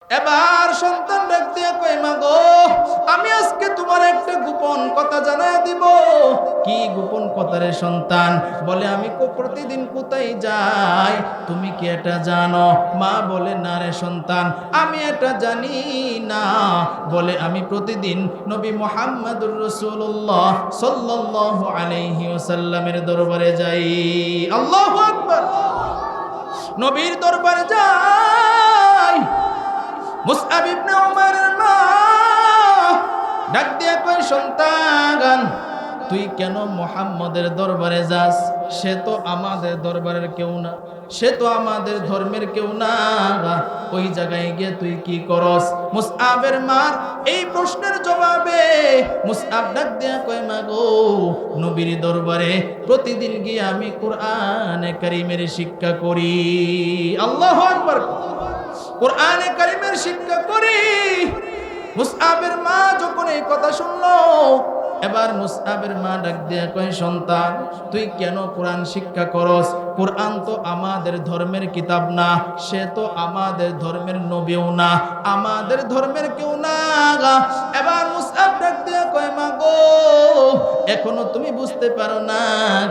এবার সন্তান ডাক দিয়ে কয়, মা গো, আমি আজকে তোমার একটা গোপন কথা জানায় দিব। কি গোপন কথা রে সন্তান? বলে, আমি প্রতিদিন কোথায় যাই তুমি কি এটা জানো? মা বলে, না রে সন্তান, আমি এটা জানি না। বলে, আমি প্রতিদিন নবী মুহাম্মদুর রাসূলুল্লাহ সাল্লাল্লাহু আলাইহি ওয়াসাল্লামের দরবারে যাই। আল্লাহু আকবার। নবীর দরবারে যাই। মুসআব ইবনে উমারের মা ডাক দিয়া কয়, সন্তান, তুই কেন মুহাম্মদের দরবারে যাস? সে তো আমাদের দরবারের কেউ না, সে তো আমাদের ধর্মের কেউ না, ওই জায়গায় গিয়ে তুই কি করস? মুসআবের মার এই প্রশ্নের জবাবে মুসআব ডাক দিয়া কয়, মা গো, নবীর দরবারে প্রতিদিন গিয়ে আমি কোরআনে কারীমের শিক্ষা করি। আল্লাহু আকবার। কোরআনে কারীমের শিক্ষা করি। মুসআবের মা যখন এই কথা শুনলো, এবার মুসআবের মা ডাক দিয়ে কয়, সন্তান, তুই কেন কোরআন শিক্ষা করস? কোরআন তো আমাদের ধর্মের কিতাব না, সে তো আমাদের ধর্মের নবীও না, আমাদের ধর্মের কেউ না। এবার মুসআব ডাক দিয়ে কয়, মা গো, এখনো তুমি বুঝতে পারো না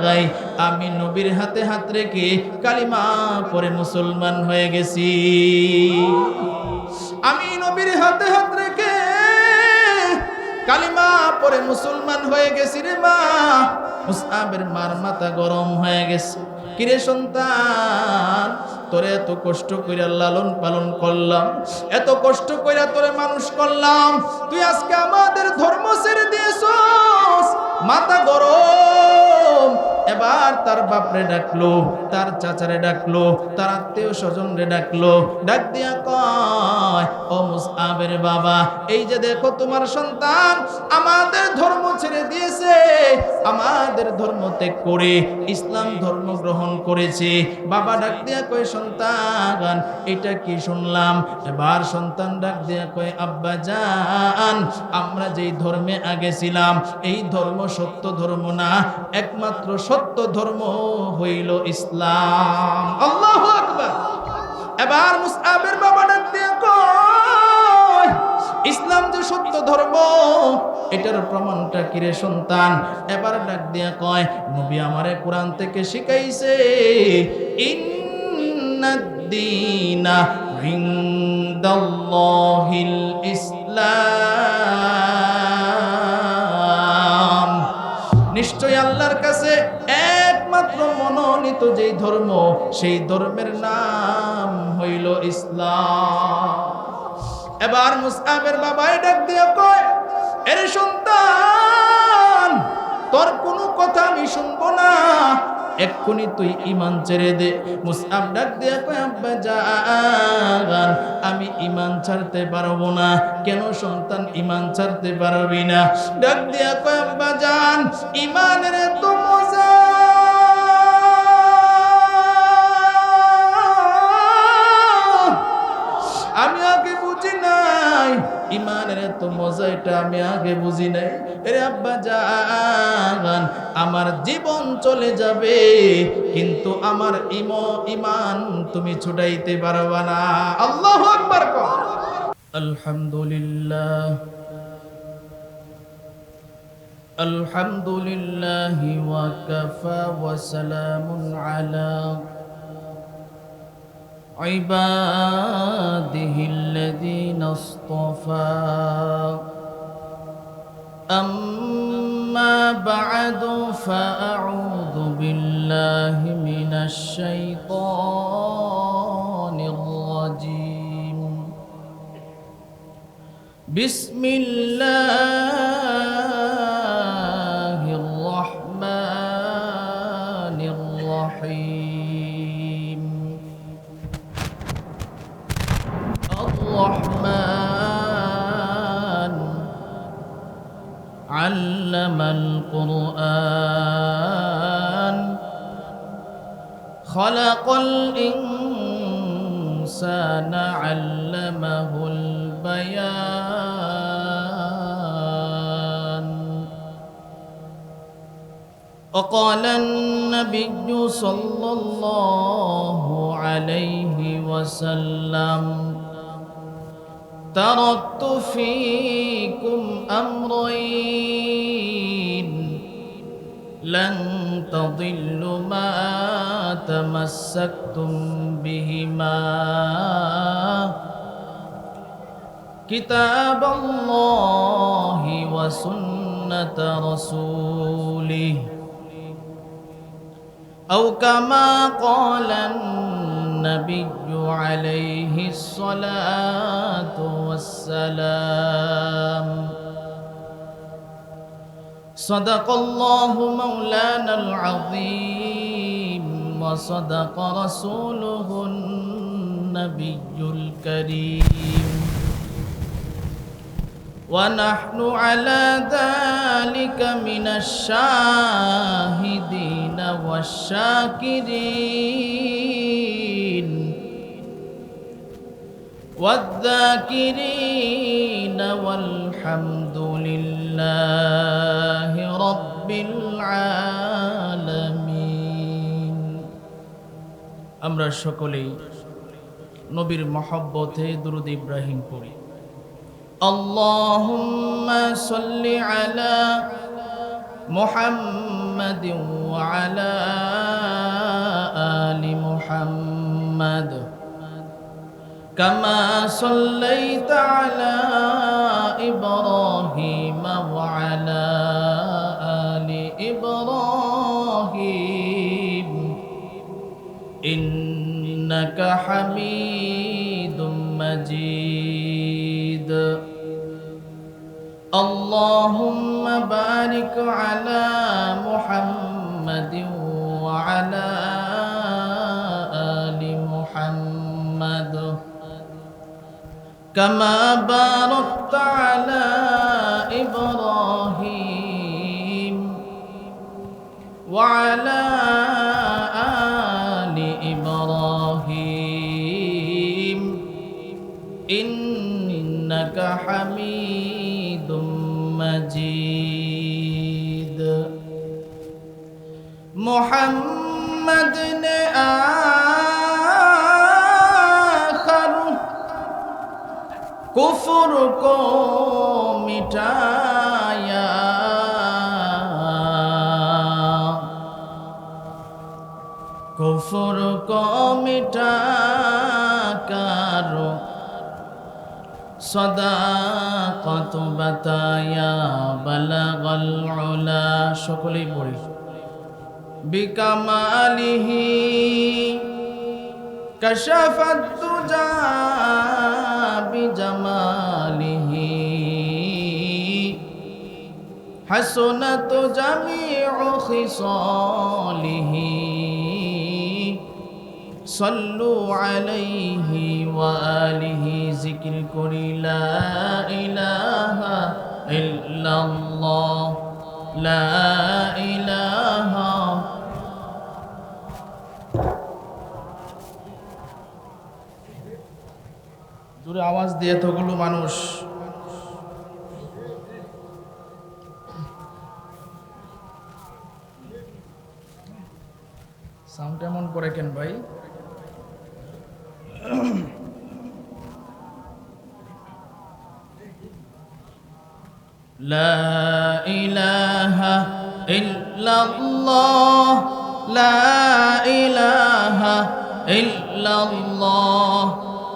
গাই, আমি নবীর হাতে হাত রেখে কালিমা পড়ে মুসলমান হয়ে গেছি। আমি নবীর হাতে হাত রেখে কালিমা পড়ে মুসলমান হয়ে গেছি রে মা। মুসআবের মার মাথা গরম হয়ে গেছে। কিরে সন্তান, তোরে এত কষ্ট কইরা লালন পালন করলাম, এত কষ্ট কইরা তোরে মানুষ করলাম, তুই আজকে আমাদের ধর্ম ছেড়ে দিয়েছস। মাথা গরম। এবার তার বাপরে ডাকলো, তার চাচারে ডাকলো, তার আত্মীয় স্বজনরে ডাকলো, ডাক দিয়া কয়, ও মুসআবের বাবা, এই যে দেখো তোমার সন্তান আমাদের ধর্ম ছেড়ে দিয়েছে, আমাদের ধর্ম ত্যাগ করে ইসলাম ধর্ম গ্রহণ করেছে। বাবা ডাক দিয়া কয়, সন্তান, এটা কি শুনলাম? এবার সন্তান ডাক দিয়া কয়, আব্বা জান, আমরা যেই ধর্মে আগে ছিলাম এই ধর্ম সত্য ধর্ম না, একমাত্র সত্য ধর্ম হইল ইসলাম। আল্লাহু আকবার। এবার মুসআবের বাবা ডাক দিয়া কয়, ইসলাম যে সত্য ধর্ম, এটার প্রমাণটা কি রে সন্তান? এবার ডাক দিয়া কয়, নবী আমারে কোরআন থেকে শিখাইছে, ইন্নাদ-দীনা ইনদাল্লাহিল ইসলাম। নিশ্চয় আল্লাহর কাছে একমাত্র মনোনীত যেই ধর্ম, সেই ধর্মের নাম হইল ইসলাম। এবার মুসআবের বাবাই ডাক দিয়া কয়, এর সন্তান, তোর কোনো কথা আমি শুনবো না, এক্ষুনি তুই ঈমান ছেড়ে দে। মুসআব ডাক দিয়া কয়, আব্বা জান, আমি ঈমান ছাড়তে পারবো না। কেন সন্তান ঈমান ছাড়তে পারবি না? ডাক দিয়া কয়, আব্বা জান, ঈমানের তো মজা আমি আগে বুঝি নাই, ঈমানের তো মজা এটা আমি আগে বুঝি নাই। আরে আব্বা জান, আমার জীবন চলে যাবে কিন্তু আমার ঈমান তুমি ছুটাইতে পারবা না। আল্লাহু আকবার। আলহামদুলিল্লাহ, আলহামদুলিল্লাহ ওয়া কাফা ওয়া সালামুন আলা عباده الذين اصطفى أما بعد فأعوذ بالله من الشيطان الرجيم بسم الله الرحمن الرحيم الرحمن علم القرآن خلق الإنسان علمه البيان وقال النبي صلى الله عليه وسلم تركت فيكم أمرين لن تضلوا ما تمسكتم بهما كتاب الله وسنة رسوله أو كما قال النبي عليه الصلاة والسلام صدق الله مولانا العظيم وصدق رسوله النبي الكريم ونحن على ذلك من الشاهدين والشاكرين والذاكرين والحمد لله رب العالمين আমরা সকলেই নবীর মহব্বতে দুরূদ ইব্রাহিম পড়ি اللهم صل على محمد وعلى آل محمد كما صليت على إبراهيم وعلى آل إبراهيم إنك حميد مجيد اللهم بارك على محمد وعلى آل محمد كما باركت على إبراهيم وعلى آل إبراهيم إنك حميد مجيد محمد نے آخر کفر کو مٹایا کفر کو مٹا کر صداقت بتایا بلغ العلا সকলেই পড়ি بكماله كشف الدجى بجماله حسنت جميع خصاله صلوا عليه وآله ذكر كري لا إله إلا الله لا إله জোরে আওয়াজ দিয়ে এতগুলো মানুষ সাউন্ড এমন করে কেন ভাই لا إله إلا الله لا إله إلا الله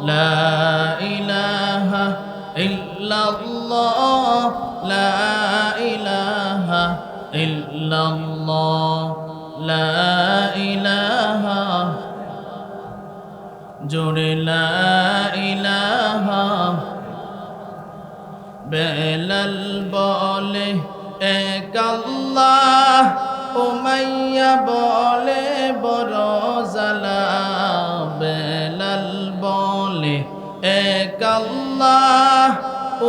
لا إله إلا الله لا إله إلا الله لا إله جور لا إله বেলাল বলে এক আল্লাহ উমাইয়া বলে বড় জালা বেলাল বলে এক আল্লাহ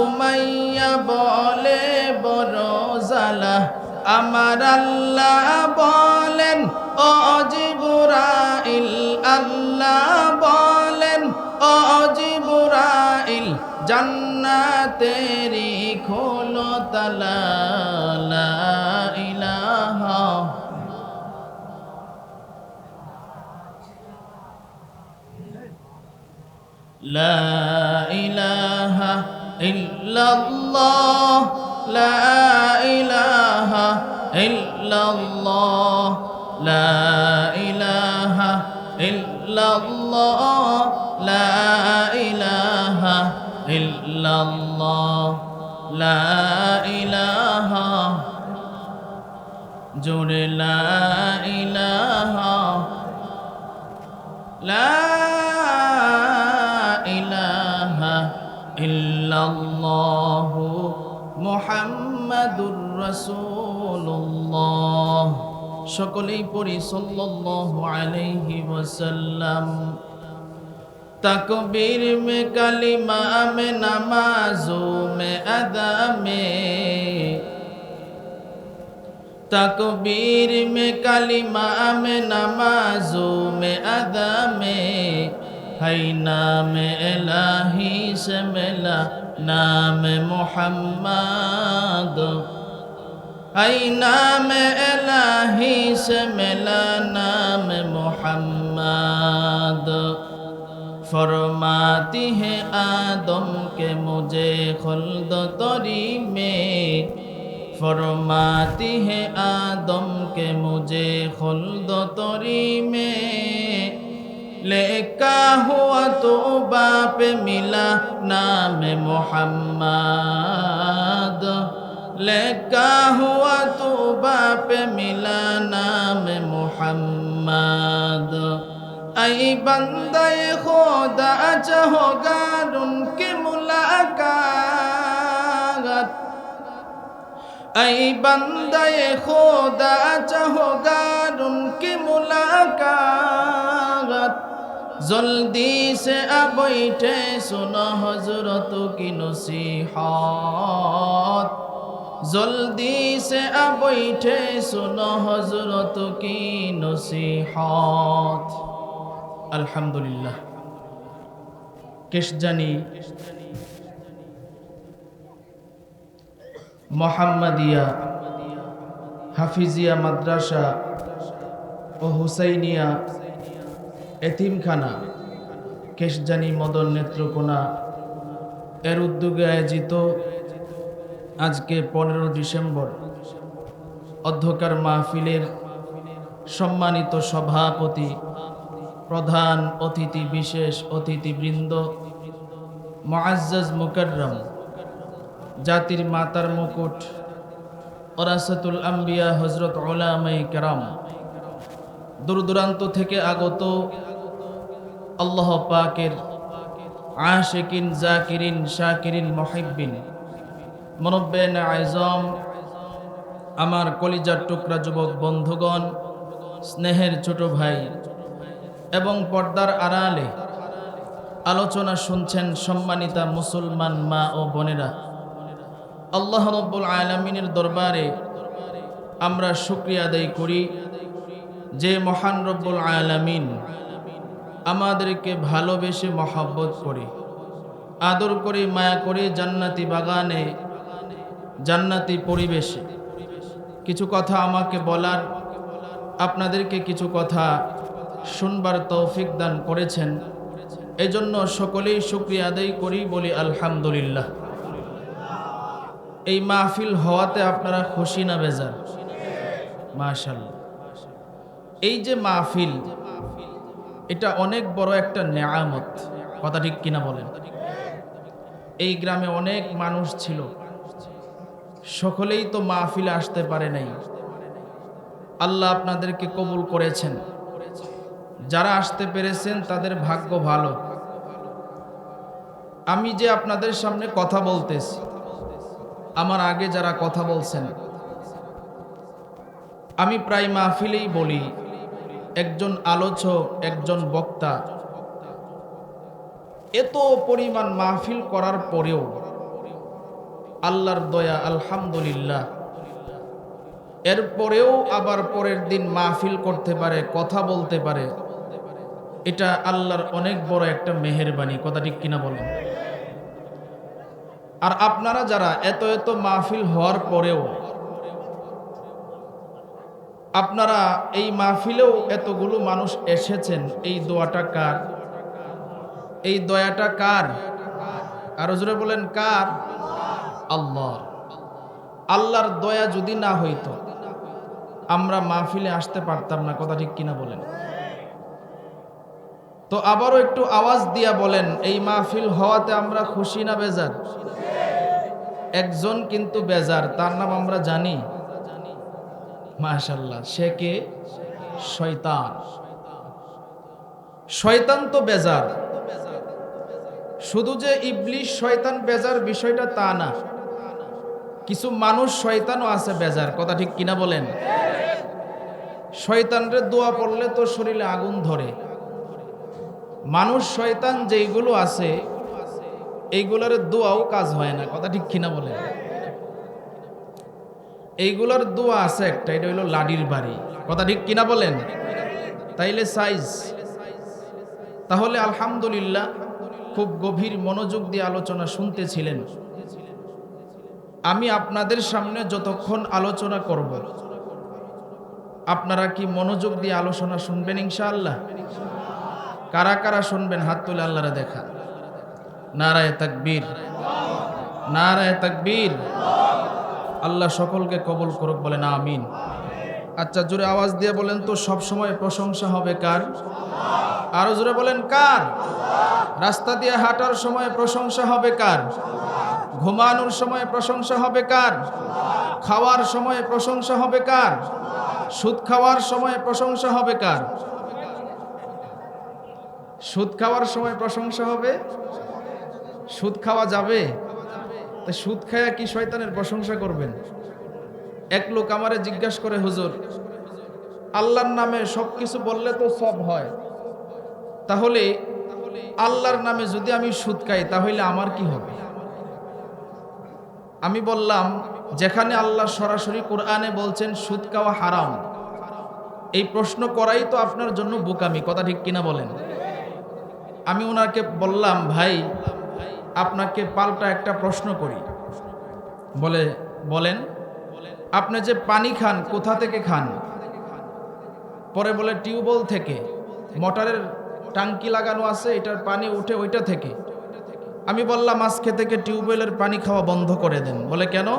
উমাইয়া বলে বড় জালা আমার আল্লাহ বলেন ও জিবরাইল আল্লাহ বলেন ও জিবরাইল জান্নাতেরি খোলো তালা লা ইলাহা লা ইলাহা ইল্লাল্লাহ লা ইলাহা ইল্লাল্লাহ লা ইলাহা ইল্লাল্লাহ লা ইলাহা ইল্লাল্লাহ লা ইলাহা জোরে লা ইলাহা লা ইলাহা ইল্লাল্লাহু মুহাম্মাদুর রাসূলুল্লাহ। সকলেই পড়ি সাল্লাল্লাহু আলাইহি ওয়াসাল্লাম। तकबीर में कलिमा में नमाजों में अदा में, तकबीर में कलिमा में नमाजों में अदा में, है नाम इलाही से मिला नाम मुहम्मद, है नाम इलाही से मिला नाम मुहम्मद। फरमाती है आदम के मुझे खुल्द तरी में, फरमाती है आदम के मुझे खुल्द तरी में, लिखा हुआ तो बाप मिला नाम मुहम्मद, लिखा हुआ तो बाप मिला नाम मुहम्मद। ऐ बंदे खुदा चाहोगा उनकी मुलाकात, ऐ बंदे खुदा चाहोगा उनकी मुलाकात, जल्दी से अब बैठे सुनो हजरत की नसीहत, जल्दी से अब बैठे सुनो हजरत की नसीहत। আলহামদুলিল্লাহ। কেশজানি মোহাম্মদিয়া হাফিজিয়া মাদ্রাসা ও হুসাইনিয়া এতিমখানা কেশজানি মদন নেত্রকোনা এর উদ্যোগে আয়োজিত আজকে 15 ডিসেম্বর অধ্যকার মাহফিলের সম্মানিত সভাপতি, প্রধান অতিথি, বিশেষ অতিথিবৃন্দ, মুআজ্জাজ মুকাররম, জাতির মাতার মুকুট, ওরাসাতুল আম্বিয়া হযরত উলামায়ে কেরাম, দূর দূরান্ত থেকে আগত আল্লাহ পাকের আশিকিন, জাকিরিন, শাকিরিন, মুহিব্বিন, মুনব্বিন আযম, আমার কলিজার টুকরা যুবক বন্ধুগণ, স্নেহের ছোট ভাই এবং পর্দার আড়ালে আলোচনা শুনছেন সম্মানিতা মুসলমান মা ও বোনেরা, আল্লাহ রাব্বুল আলামিনের দরবারে আমরা শুকরিয়া আদায় করি যে মহান রব্বুল আলামিন আমাদেরকে ভালোবেসে মহব্বত করে, আদর করে, মায়া করে জান্নাতি বাগানে, জান্নাতি পরিবেশে কিছু কথা আমাকে বলার, আপনাদেরকে কিছু কথা শুনবার তৌফিক দান করেছেন। এজন্য সকলেই শুকরিয়া আদায় করি, বলি আলহামদুলিল্লাহ। এই মাহফিল হওয়াতে আপনারা খুশি না বেজার? মাশাআল্লাহ। এই যে মাহফিল, এটা অনেক বড় একটা নেয়ামত, কথা ঠিক কিনা বলেন? এই গ্রামে অনেক মানুষ ছিল, সকলেই তো মাহফিলে আসতে পারে নাই। আল্লাহ আপনাদেরকে কবুল করেছেন, যারা আসতে পেরেছেন তাদের ভাগ্য ভালো। আমি যে আপনাদের সামনে কথা বলতেছি, আমার আগে যারা কথা বলছেন, আমি প্রায় মাহফিলেই বলি, একজন আলোচক, একজন বক্তা এত পরিমাণ মাহফিল করার পরেও আল্লাহর দয়া আলহামদুলিল্লাহ, এরপরেও আবার পরের দিন মাহফিল করতে পারে, কথা বলতে পারে, এটা আল্লাহর অনেক বড় একটা মেহেরবানি, কথা ঠিক কিনা বলেন? আর আপনারা যারা এত এত মাহফিল হওয়ার পরেও আপনারা এই মাহফিলেও এতগুলো মানুষ এসেছেন, এই দোয়াটা কার? এই দয়াটা কার? আরো জোরে বলেন কার? আল্লাহ। আল্লাহর দয়া যদি না হইতো আমরা মাহফিলে আসতে পারতাম না, কথা ঠিক কিনা বলেন? তো আবারও একটু আওয়াজ দিয়া বলেন, এই মাহফিল হওয়াতে আমরা খুশি না বেজার? একজন কিন্তু বেজার, তার নাম আমরা জানি। মাশাআল্লাহ, সে কে? শয়তান। শয়তান তো বেজার। শুধু যে ইবলিশ শয়তান বেজার বিষয়টা তা না, কিছু মানুষ শয়তানও আছে বেজার, কথা ঠিক কিনা বলেন? শয়তানরে দোয়া পড়লে তো শরীরে আগুন ধরে। মানুষ শয়তান যেইগুলো আছে এইগুলোর দোয়াও কাজ হয় না, কথা ঠিক কিনা বলেন? এইগুলোর দোয়া আছে একটা, এটা হইল লাডির বাড়ি, কথা ঠিক কিনা বলেন? তাইলে সাইজ। তাহলে আলহামদুলিল্লাহ, খুব গভীর মনোযোগ দিয়ে আলোচনা শুনতেছিলেন। আমি আপনাদের সামনে যতক্ষণ আলোচনা করব, আপনারা কি মনোযোগ দিয়ে আলোচনা শুনবেন ইনশাআল্লাহ? কারা কারা শুনবেন হাত তুলে আল্লাহরে দেখা। নারায়ে তাকবীর, নারায়ে তাকবীর। আল্লাহ সকলকে কবুল করুক, বলেন আমিন। আচ্ছা, জোরে আওয়াজ দিয়ে বলেন তো, সব সময় প্রশংসা হবে কার? আরো জোরে বলেন কার? রাস্তা দিয়ে হাঁটার সময় প্রশংসা হবে কার? ঘুমানোর সময় প্রশংসা হবে কার? খাওয়ার সময় প্রশংসা হবে কার? সুদ খাওয়ার সময় প্রশংসা হবে কার? সুদ খাওয়ার সময় প্রশংসা হবে? সুদ খাওয়া যাবে? তা সুদ খায়া কি শয়তানের প্রশংসা করবেন? এক লোক আমারে জিজ্ঞাসা করে, হুজুর, আল্লাহর নামে সবকিছু বললে তো সব হয়, তাহলে আল্লাহর নামে যদি আমি সুদ খাই তাহলে আমার কি হবে? আমি বললাম, যেখানে আল্লাহ সরাসরি কোরআনে বলছেন সুদ খাওয়া হারাম, এই প্রশ্ন করাই তো আপনার জন্য বোকামি, কথা ঠিক কিনা বলেন? আমি ওনাকে বললাম, ভাই আপনাকে পাল্টা একটা প্রশ্ন করি। বলেন, আপনি যে পানি খান কোথা থেকে খান? পরে বলে টিউবওয়েল থেকে, মোটরের টাঙ্কি লাগানো আছে, এটার পানি উঠে ওইটা থেকে। আমি বললাম, আজকে থেকে টিউবওয়েলের পানি খাওয়া বন্ধ করে দেন। বলে কেন?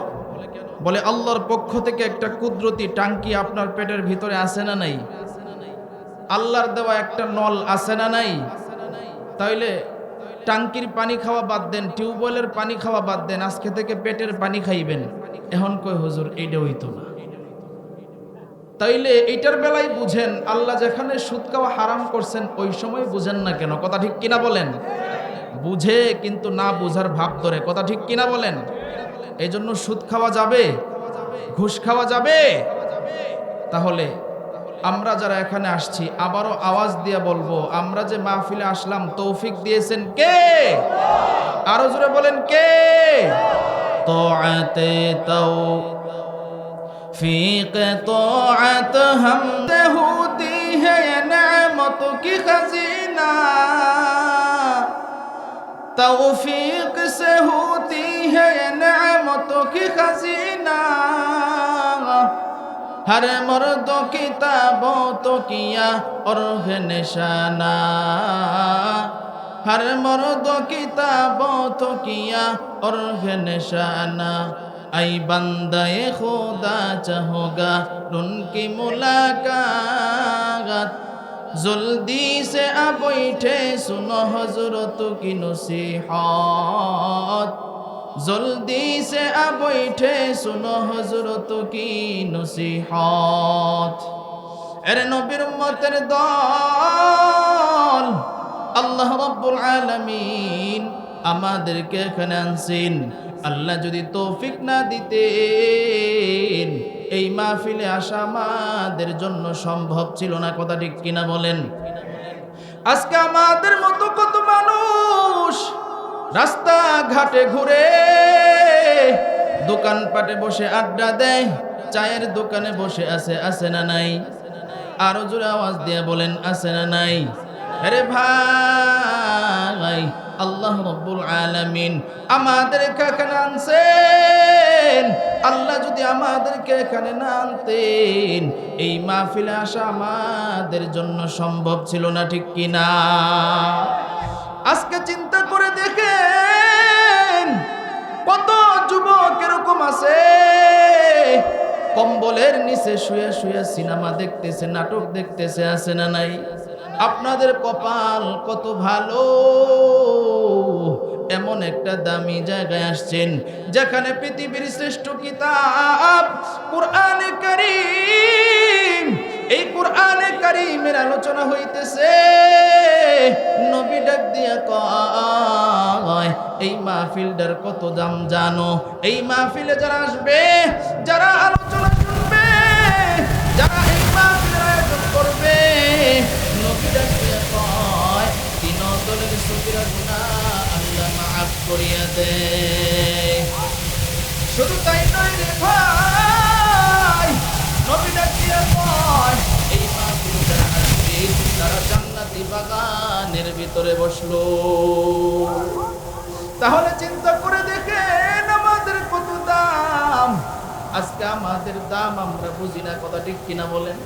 বলে আল্লাহর পক্ষ থেকে একটা কুদরতি টাঙ্কি আপনার পেটের ভিতরে আছে না নাই? আল্লাহর দেওয়া একটা নল আছে না নাই? তাইলে টাঙ্কির পানি খাওয়া বাদ দেন, টিউবওয়েলের পানি খাওয়া বাদ দেন, আজকে থেকে পেটের পানি খাইবেন। এখন কই হুজুর এইটা হইতো না। তাইলে এইটার বেলায় বুঝেন, আল্লাহ যেখানে সুদ খাওয়া হারাম করছেন ওই সময় বুঝেন না কেন? কথা ঠিক কিনা বলেন? বুঝে কিন্তু না বুঝার ভাব ধরে, কথা ঠিক কিনা বলেন? এই জন্য সুদ খাওয়া যাবে? ঘুষ খাওয়া যাবে? তাহলে আমরা যারা এখানে আসছি আবারও আওয়াজ দিয়ে বলবো, আমরা যে মাহফিলে আসলাম তৌফিক দিয়েছেন কে? আরো জোরে বলেন কে? তোআতে तौफीक तोआत हमसे होती है ये नेमत की खजीना, तौफीक से होती है ये नेमत की खजीना, हर मर्द की ताबो तो किया और है निशाना, हर मर्द की ताबो तो किया और है निशाना, ऐ बंदे खुदा चाहोगा उनकी मुलाकात, जल्दी से आ बैठे सुनो हजरत की नसीहत, जल्दी से आ बैठे सुनो हजरत की नसीहत। এরে নবীর উম্মতের দল, আল্লাহ রাব্বুল আলামিন আমাদেরকে এখানে আনছেন। আল্লাহ যদি তৌফিক না দিতেন এই মাহফিলে আসা আমাদের জন্য সম্ভব ছিল না, কথা ঠিক কিনা বলেন? আজকে আমাদের মতো কত মানুষ রাস্তা ঘাটে ঘুরে, দোকানপাটে বসে আড্ডা দেয়, চায়ের দোকানে বসে আছে না নাই? আরো জোরে আওয়াজ দিয়ে বলেন, আছে না নাই? আরে ভাই, আল্লাহ রাব্বুল আলামিন আমাদেরকে এখানে আনছেন। আল্লাহ যদি আমাদেরকে এখানে না আনতেন এই মাহফিলে আসা আমাদের জন্য সম্ভব ছিল না, ঠিক কিনা? আজকে চিন্তা করে দেখেন, ফ্যানের নিচে শুয়ে শুয়ে সিনেমা দেখতেছে, নাটক দেখতেছে, আছে না নাই? আপনাদের কপাল কত ভালো, এমন একটা দামি জায়গায় আসছেন যেখানে পৃথিবীর শ্রেষ্ঠ কিতাব কুরআনে কারীম, এই কুরআনে কারীমের আলোচনা হইতেছে। নবী ডাক দিয়া কয়, এই মাহফিলটার কত দাম জানো? এই মাহফিলে যারা আসবে, যারা আলোচনা শুনবে, যারা এই মাহফিলের আয়োজন করবে, নবী ডাক দিয়া কয়, তিন দলের সগীরা গুনাহ আল্লাহ মাফ করিয়া দেয়। শুধু তাই নয় রে ভাই, নবী ডাক দিয়া কয়, এই মাহফিলে যারা আসবে তারা জান্নাতি বাগানের ভিতরে বসলো। তাহলে চিন্তা করে দেখেন আমাদের কত দাম। আজকে আমাদের দাম আমরা বুঝি না, কথা ঠিক কিনা বলেন?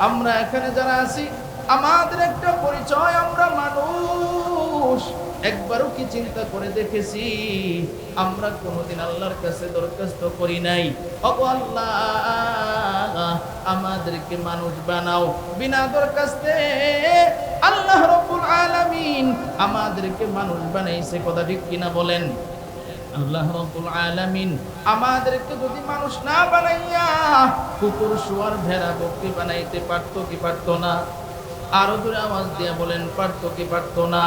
আমরা এখানে যারা আছি আমাদের একটা পরিচয়, আমরা মানুষ। একবারও কি চিন্তা করে দেখেছি আমরা কোনোদিন আল্লাহর কাছে দরখাস্ত করি নাই, ওগো আল্লাহ আমাদেরকে মানুষ বানাও? বিনা দরখাস্তে আল্লাহ রাব্বুল আলামিন আমাদেরকে মানুষ বানাইছে, কথা ঠিক কিনা বলেন? আল্লাহ রাব্বুল আলামিন আমাদেরকে যদি মানুষ না বানাইয়া কুকুর, শুয়োর, ভেড়া, বকরি বানাইতে পারতো কি পারতো না? আরো জোরে আওয়াজ দিয়ে বলেন, পারতো কি পারতো না?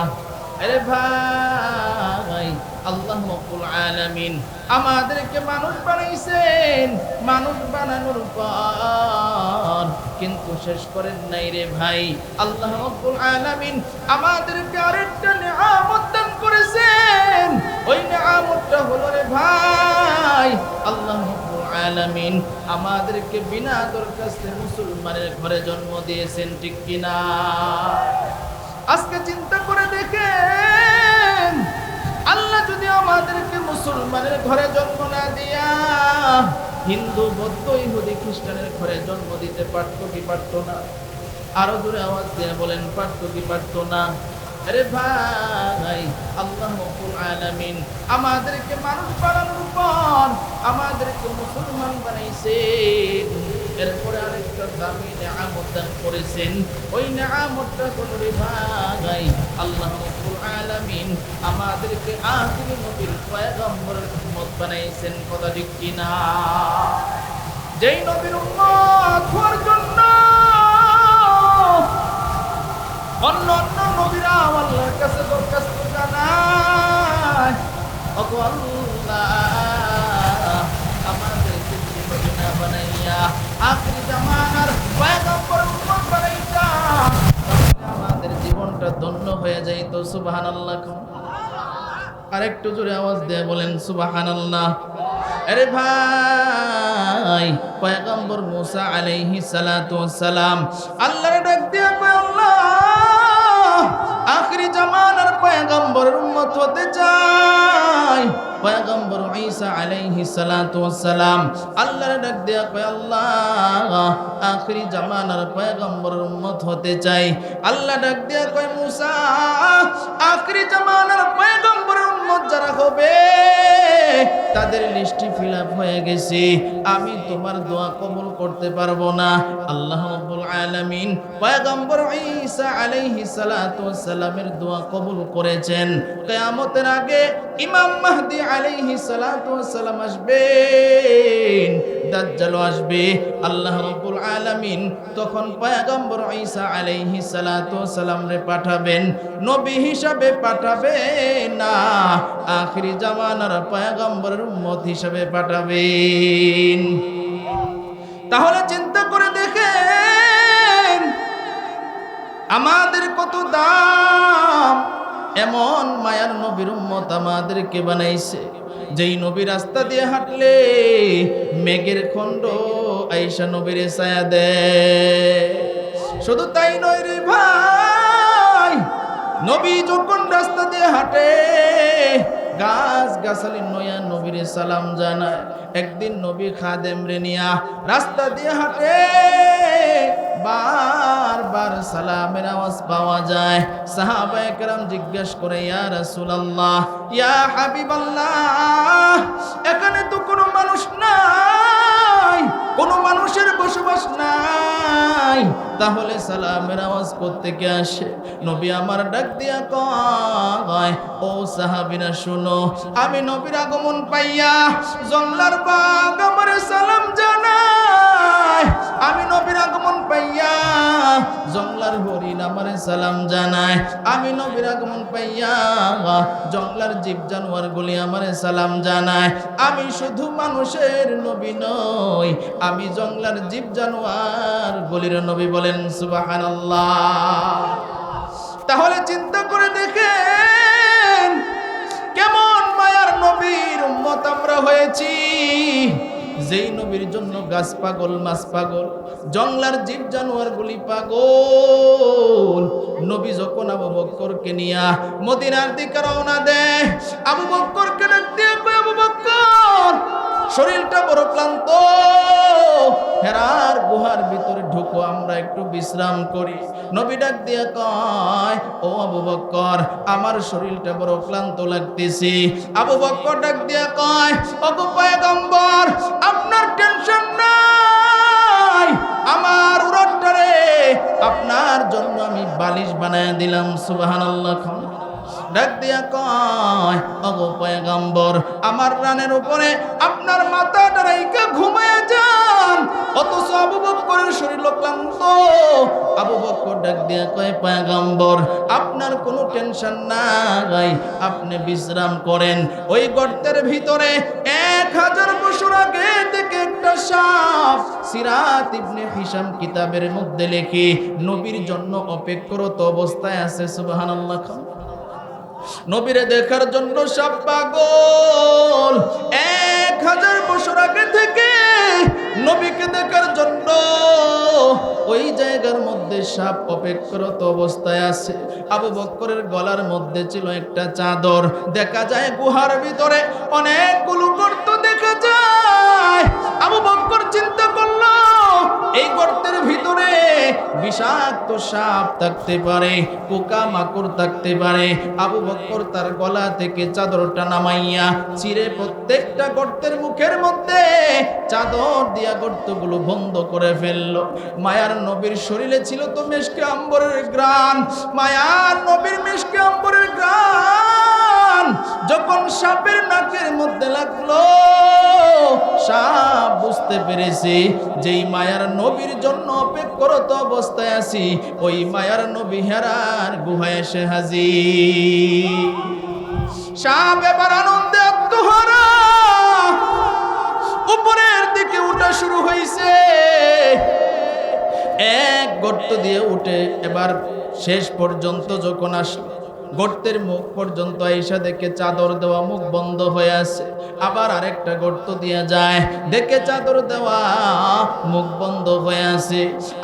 আরে ভাই, আল্লাহ রাব্বুল আলামিন আমাদেরকে মানুষ বানাইছেন। মানুষ বানানোর পর কিন্তু শেষ করেন নাই রে ভাই। আল্লাহ রাব্বুল আলামিন আমাদেরকে আরেকটা নিয়ামত দান করেছেন। ওই নিয়ামতটা হলো রে ভাই, আল্লাহ রাব্বুল আলামিন আমাদেরকে বিনা দরখাস্তে মুসলমানের ঘরে জন্ম দিয়েছেন, ঠিক কিনা? আজকে চিন্তা করে দেখেন, আল্লাহ যদি আমাদেরকে মুসলমানের ঘরে জন্ম না দিয়া হিন্দু, বৌদ্ধ, ইহুদি, খ্রিস্টানের ঘরে জন্ম দিতে পারতো কি পারতো না? আরো জোরে আওয়াজ দিয়ে বলেন, পারতো কি পারতো না? আরে ভাই, আল্লাহ রাব্বুল আলামিন আমাদেরকে মানুষ বানানোর পর আমাদেরকে মুসলমান বানাইছেন। এরপরে আরেকটা দামি নিয়ামত দান করেছেন। ওই নিয়ামতটা হলো রে ভাই, আল্লাহ রাব্বুল আলামিন আমাদেরকে আখিরি নবীর পয়গম্বরের উম্মত বানাইছেন, কথা ঠিক কিনা? যেই নবীর উম্মত হওয়ার জন্য অন্য অন্য নবীরা আল্লাহর কাছে দরখাস্ত জানায়, ওগো আল্লাহ আমাদেরকে নবী না বানাইয়া আখিরি জামানার পয়গম্বর উম্মত বানাইতা, আমাদের জীবনটা ধন্য হয়ে যাইতো। সুবহানাল্লাহ। আরেকটু জোরে আওয়াজ দিয়ে বলেন সুবহানাল্লাহ। আরে ভাই, পয়গম্বর মুসা আলাইহিস সালাতু ওয়াস সালাম আল্লাহর ডাক দিয়া কয়, আল্লাহ আখিরি জামানার পয়গম্বরের উম্মত হতে চাই। পয়গম্বর ঈসা আলাইহিস সালাতু ওয়াস সালাম আল্লাহর ডাক দিয়া কয়, আল্লাহ আখিরি জামানার পয়গম্বরের উম্মত হতে চাই। আল্লাহ ডাক দিয়া কয়, মুসা আখিরি জামানার পয়গম্বরের উম্মত যারা হবে তাদের লিস্টটি ফিল আপ হয়ে গেছে, আমি তোমার দোয়া কবুল করতে পারবো না। আল্লাহ রাব্বুল আলামিন পয়গম্বর ঈসা আলাইহিস সালাতু ওয়াস সালামের দোয়া কবুল করেছেন। কিয়ামতের আগে ইমাম মাহদী আলাইহিস সালাতু ওয়াস সালাম আসবেন, দাজ্জাল আসবে। আল্লাহ রাব্বুল আলামিন তখন পয়গম্বর ঈসা আলাইহিস সালাতু ওয়াস সালাম রে পাঠাবেন, নবী হিসাবে পাঠাবেন না, আখিরি জামানার পয়গম্বরের উম্মত হিসাবে পাঠাবেন। তাহলে চিন্তা করে দেখেন আমাদের কত দাম। এমন মায়ার নবীর উম্মত আমাদেরকে বানাইছে, যেই নবী রাস্তা দিয়ে হাঁটলে মেঘের খণ্ড আয়েশা নবীর ছায়া দেয়। শুধু তাই নয় রে ভাই, নবী যখন রাস্তা দিয়ে হাঁটে গাছ গাছালি নয়া নবীর সালাম জানায়। একদিন নবী খাদেম রে নিয়া রাস্তা দিয়ে হাঁটে, বারবার সালামের আওয়াজ পাওয়া যায়। সাহাবায়ে কেরাম জিজ্ঞেস করে, ইয়া রাসূলুল্লাহ, ইয়া হাবিবাল্লাহ, এখানে তো কোনো মানুষ নাই, কোনো মানুষের তাহলে সালামের আওয়াজ কোত্থেকে আসে? নবী আমার ডাক দিয়া কয়, ও সাহাবীরা শুনো, আমি নবীর আগমন পাইয়া জংলার বাগ আমার সালাম জানায়। আমি নবীর আগমন পাইয়া জংলার হরিণ আমার সালাম জানায়। আমি নবীর আগমন পাইয়া জংলার জীব জানোয়ার গুলি আমার সালাম জানায়। আমি শুধু মানুষের নবী নই, আমি জংলার জীব জানোয়ার গুলির নবী। বলেন সুবহানাল্লাহ। তাহলে চিন্তা করে দেখেন কেমন মায়ার নবীর উম্মত আমরা হয়েছি। যেই নবীর জন্য গাছ পাগল, মাছ পাগল, জংলার জীব জানোয়ার গুলি পাগল। নবী যখন আবু বকরকে নিয়া মদিনার দিকে রওনা দেয়, আবু বকরকে ডাক দিয়ে কয়, আবু বকর শরীরটা বড় ক্লান্ত, হেরার গুহার ভিতরে ঢুকো, আমরা একটু বিশ্রাম করি। নবী ডাক দিয়ে কয়, ও আবু বকর আমার শরীরটা বড় ক্লান্ত লাগতেছে। আবু বকর ডাক দিয়ে কয়, ও পয়গম্বর আপনার টেনশন নাই, আমার উরট্টারে আপনার জন্য আমি বালিশ বানায় দিলাম। সুবহানাল্লাহ। ডাক দিয়া কয়, ওগো পয়গম্বর আমার রানের উপরে আপনার মাথাটা রাইখা ঘুমায় যান। অথচ আবু বকরের শরীর ক্লান্ত। আবু বকর ডাক দিয়া কয়, পয়গম্বর আপনার কোনো টেনশন নাই, আপনি বিশ্রাম করেন। ওই গর্তের ভিতরে 1000 বছর আগে থেকে একটা সাপ সিরাত ইবনে হিশাম কিতাবের মধ্যে লেখে নবীর জন্য অপেক্ষারত অবস্থায় আছে। সুবহানাল্লাহ। নবীরে দেখার জন্য সাপ পাগল। 1000 বছর আগে থেকে নবীকে দেখার জন্য ওই জায়গার মধ্যে সাপ অপেক্ষারত অবস্থায় আছে। আবু বকরের গলার মধ্যে ছিল একটা চাদর। দেখা যায় গুহার ভিতরে অনেকগুলো গর্ত দেখা যায়। আবু বকর চিন্তা করলো এই গর্তের ভিতরে বিষাক্ত সাপ থাকতে পারে, পোকা মাকড় থাকতে পারে। আবু বকর তার গলা থেকে চাদরটা নামাইয়া চিরে প্রত্যেকটা গর্তের মুখের মধ্যে চাদর দিয়া গর্তগুলো বন্ধ করে ফেললো। মায়ার নবীর শরীরে ছিল তো মেশকে আম্বরের ঘ্রাণ, মায়ার নবীর মেশকে আম্বরের ঘ্রাণ যখন সাপের নাকের মধ্যে লাগলো, সাপ বুঝতে পেরেছে যেই মায়ার নবীর জন্য অপেক্ষারত অবস্থায় আছি, ওই মায়ার নবী হেরার গুহায় এসে হাজির। সাপ এবার আনন্দে আত্মহারা উপরের দিকে উঠা শুরু হয়েছে। এক গর্ত দিয়ে উঠে এবার শেষ পর্যন্ত যখন আসলো, গর্তের মুখ পর্যন্ত আইসা দেখে চাদর দেওয়া, মুখ বন্ধ হয়ে আছে। আবার আরেকটা গর্ত দিয়ে যায়, দেখে চাদর দেওয়া, মুখ বন্ধ হয়ে আছে।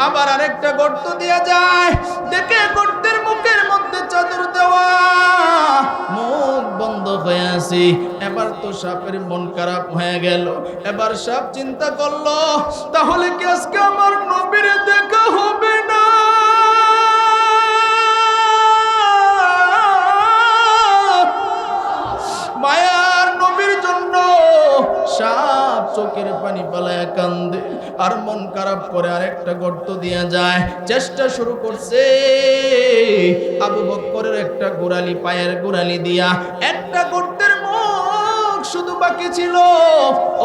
আবার আরেকটা গর্ত দিয়ে যায়, দেখে গর্তের মুখের মধ্যে চাদর দেওয়া, মুখ বন্ধ হয়ে আছে। এবার তো সাপের মন খারাপ হয়ে গেল। এবার সাপ চিন্তা করলো, তাহলে কি আজকে আমার নবীর দেখা হবে না? মায়ার নবীর জন্য সাপ চোখের পানি পালায় কান্দে আর মন খারাপ করে আরেকটা গর্ত দিয়ে যায়। চেষ্টা শুরু করছে আবু বকরের একটা গোড়ালি, পায়ের গোড়ালি দিয়া একটা গর্তের মুখ শুধু বাকি ছিল।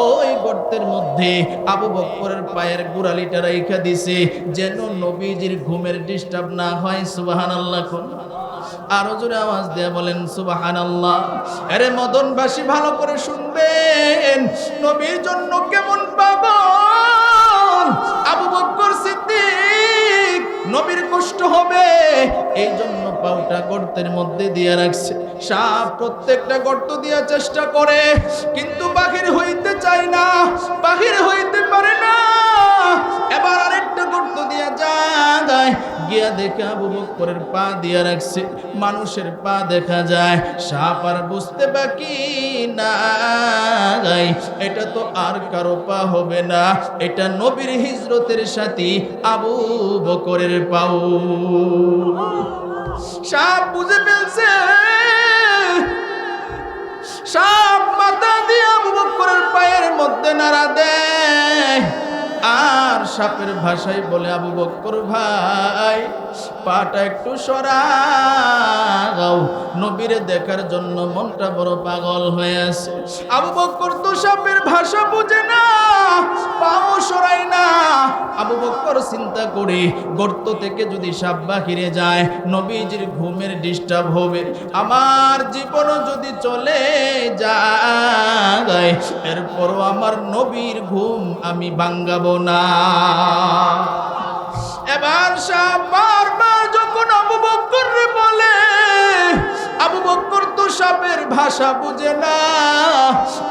ওই গর্তের মধ্যে আবু বকরের পায়ের গোড়ালিটা রাইখা দিছে যেন নবীজির ঘুমের ডিস্টার্ব না হয়। সুবহানাল্লাহ। আরো জোরে আওয়াজ দিয়ে বলেন সুবহানাল্লাহ। আরে মদনবাসী ভালো করে শুনবেন, নবীর জন্য কেমন পাগল আবু বকর সিদ্দিক। নবীর কষ্ট হবে এই জন্য পাউটা গর্তের মধ্যে দিয়ে রাখছে। সাপ প্রত্যেকটা গর্ত দিয়া চেষ্টা করে কিন্তু বাহির হইতে চায় না, বাহির হইতে পারে না। এবার আরেকটা গর্ত দিয়া যায়, গিয়া দেখে আবু বকরের পা দিয়া রাখছে। মানুষের পা দেখা যায়, সাপ আর বুঝতে বাকি নাই এটা তো আর কারো পা হবে না, এটা নবীর হিজরতের সাথী আবু বকরের পাও। সাপ বুঝে ফেলছে, সাপ মাথা দিয়ে আবু বকরের পায়ের মধ্যে নাড়া দেয় আর সাপের ভাষায় বলে, আবু বকর ভাই পাটা একটু সরাও, নবীরে দেখার জন্য মনটা বড় পাগল হয়ে আছে। আবু বকর তো সাপের ভাষা বুঝে না, পাও সরাই না। আবু বকর চিন্তা করে, গর্ত থেকে যদি সাপ বাহিরে যায় নবীজির ঘুমের ডিস্টার্ব হবে, আমার জীবনও যদি চলে যায় এরপরও আমার নবীর ঘুম আমি ভাঙ্গাবো না। এবার সাপ বারবার যখন আবু বকর বলে, আবু বকর তো সাপের ভাষা বুঝে না।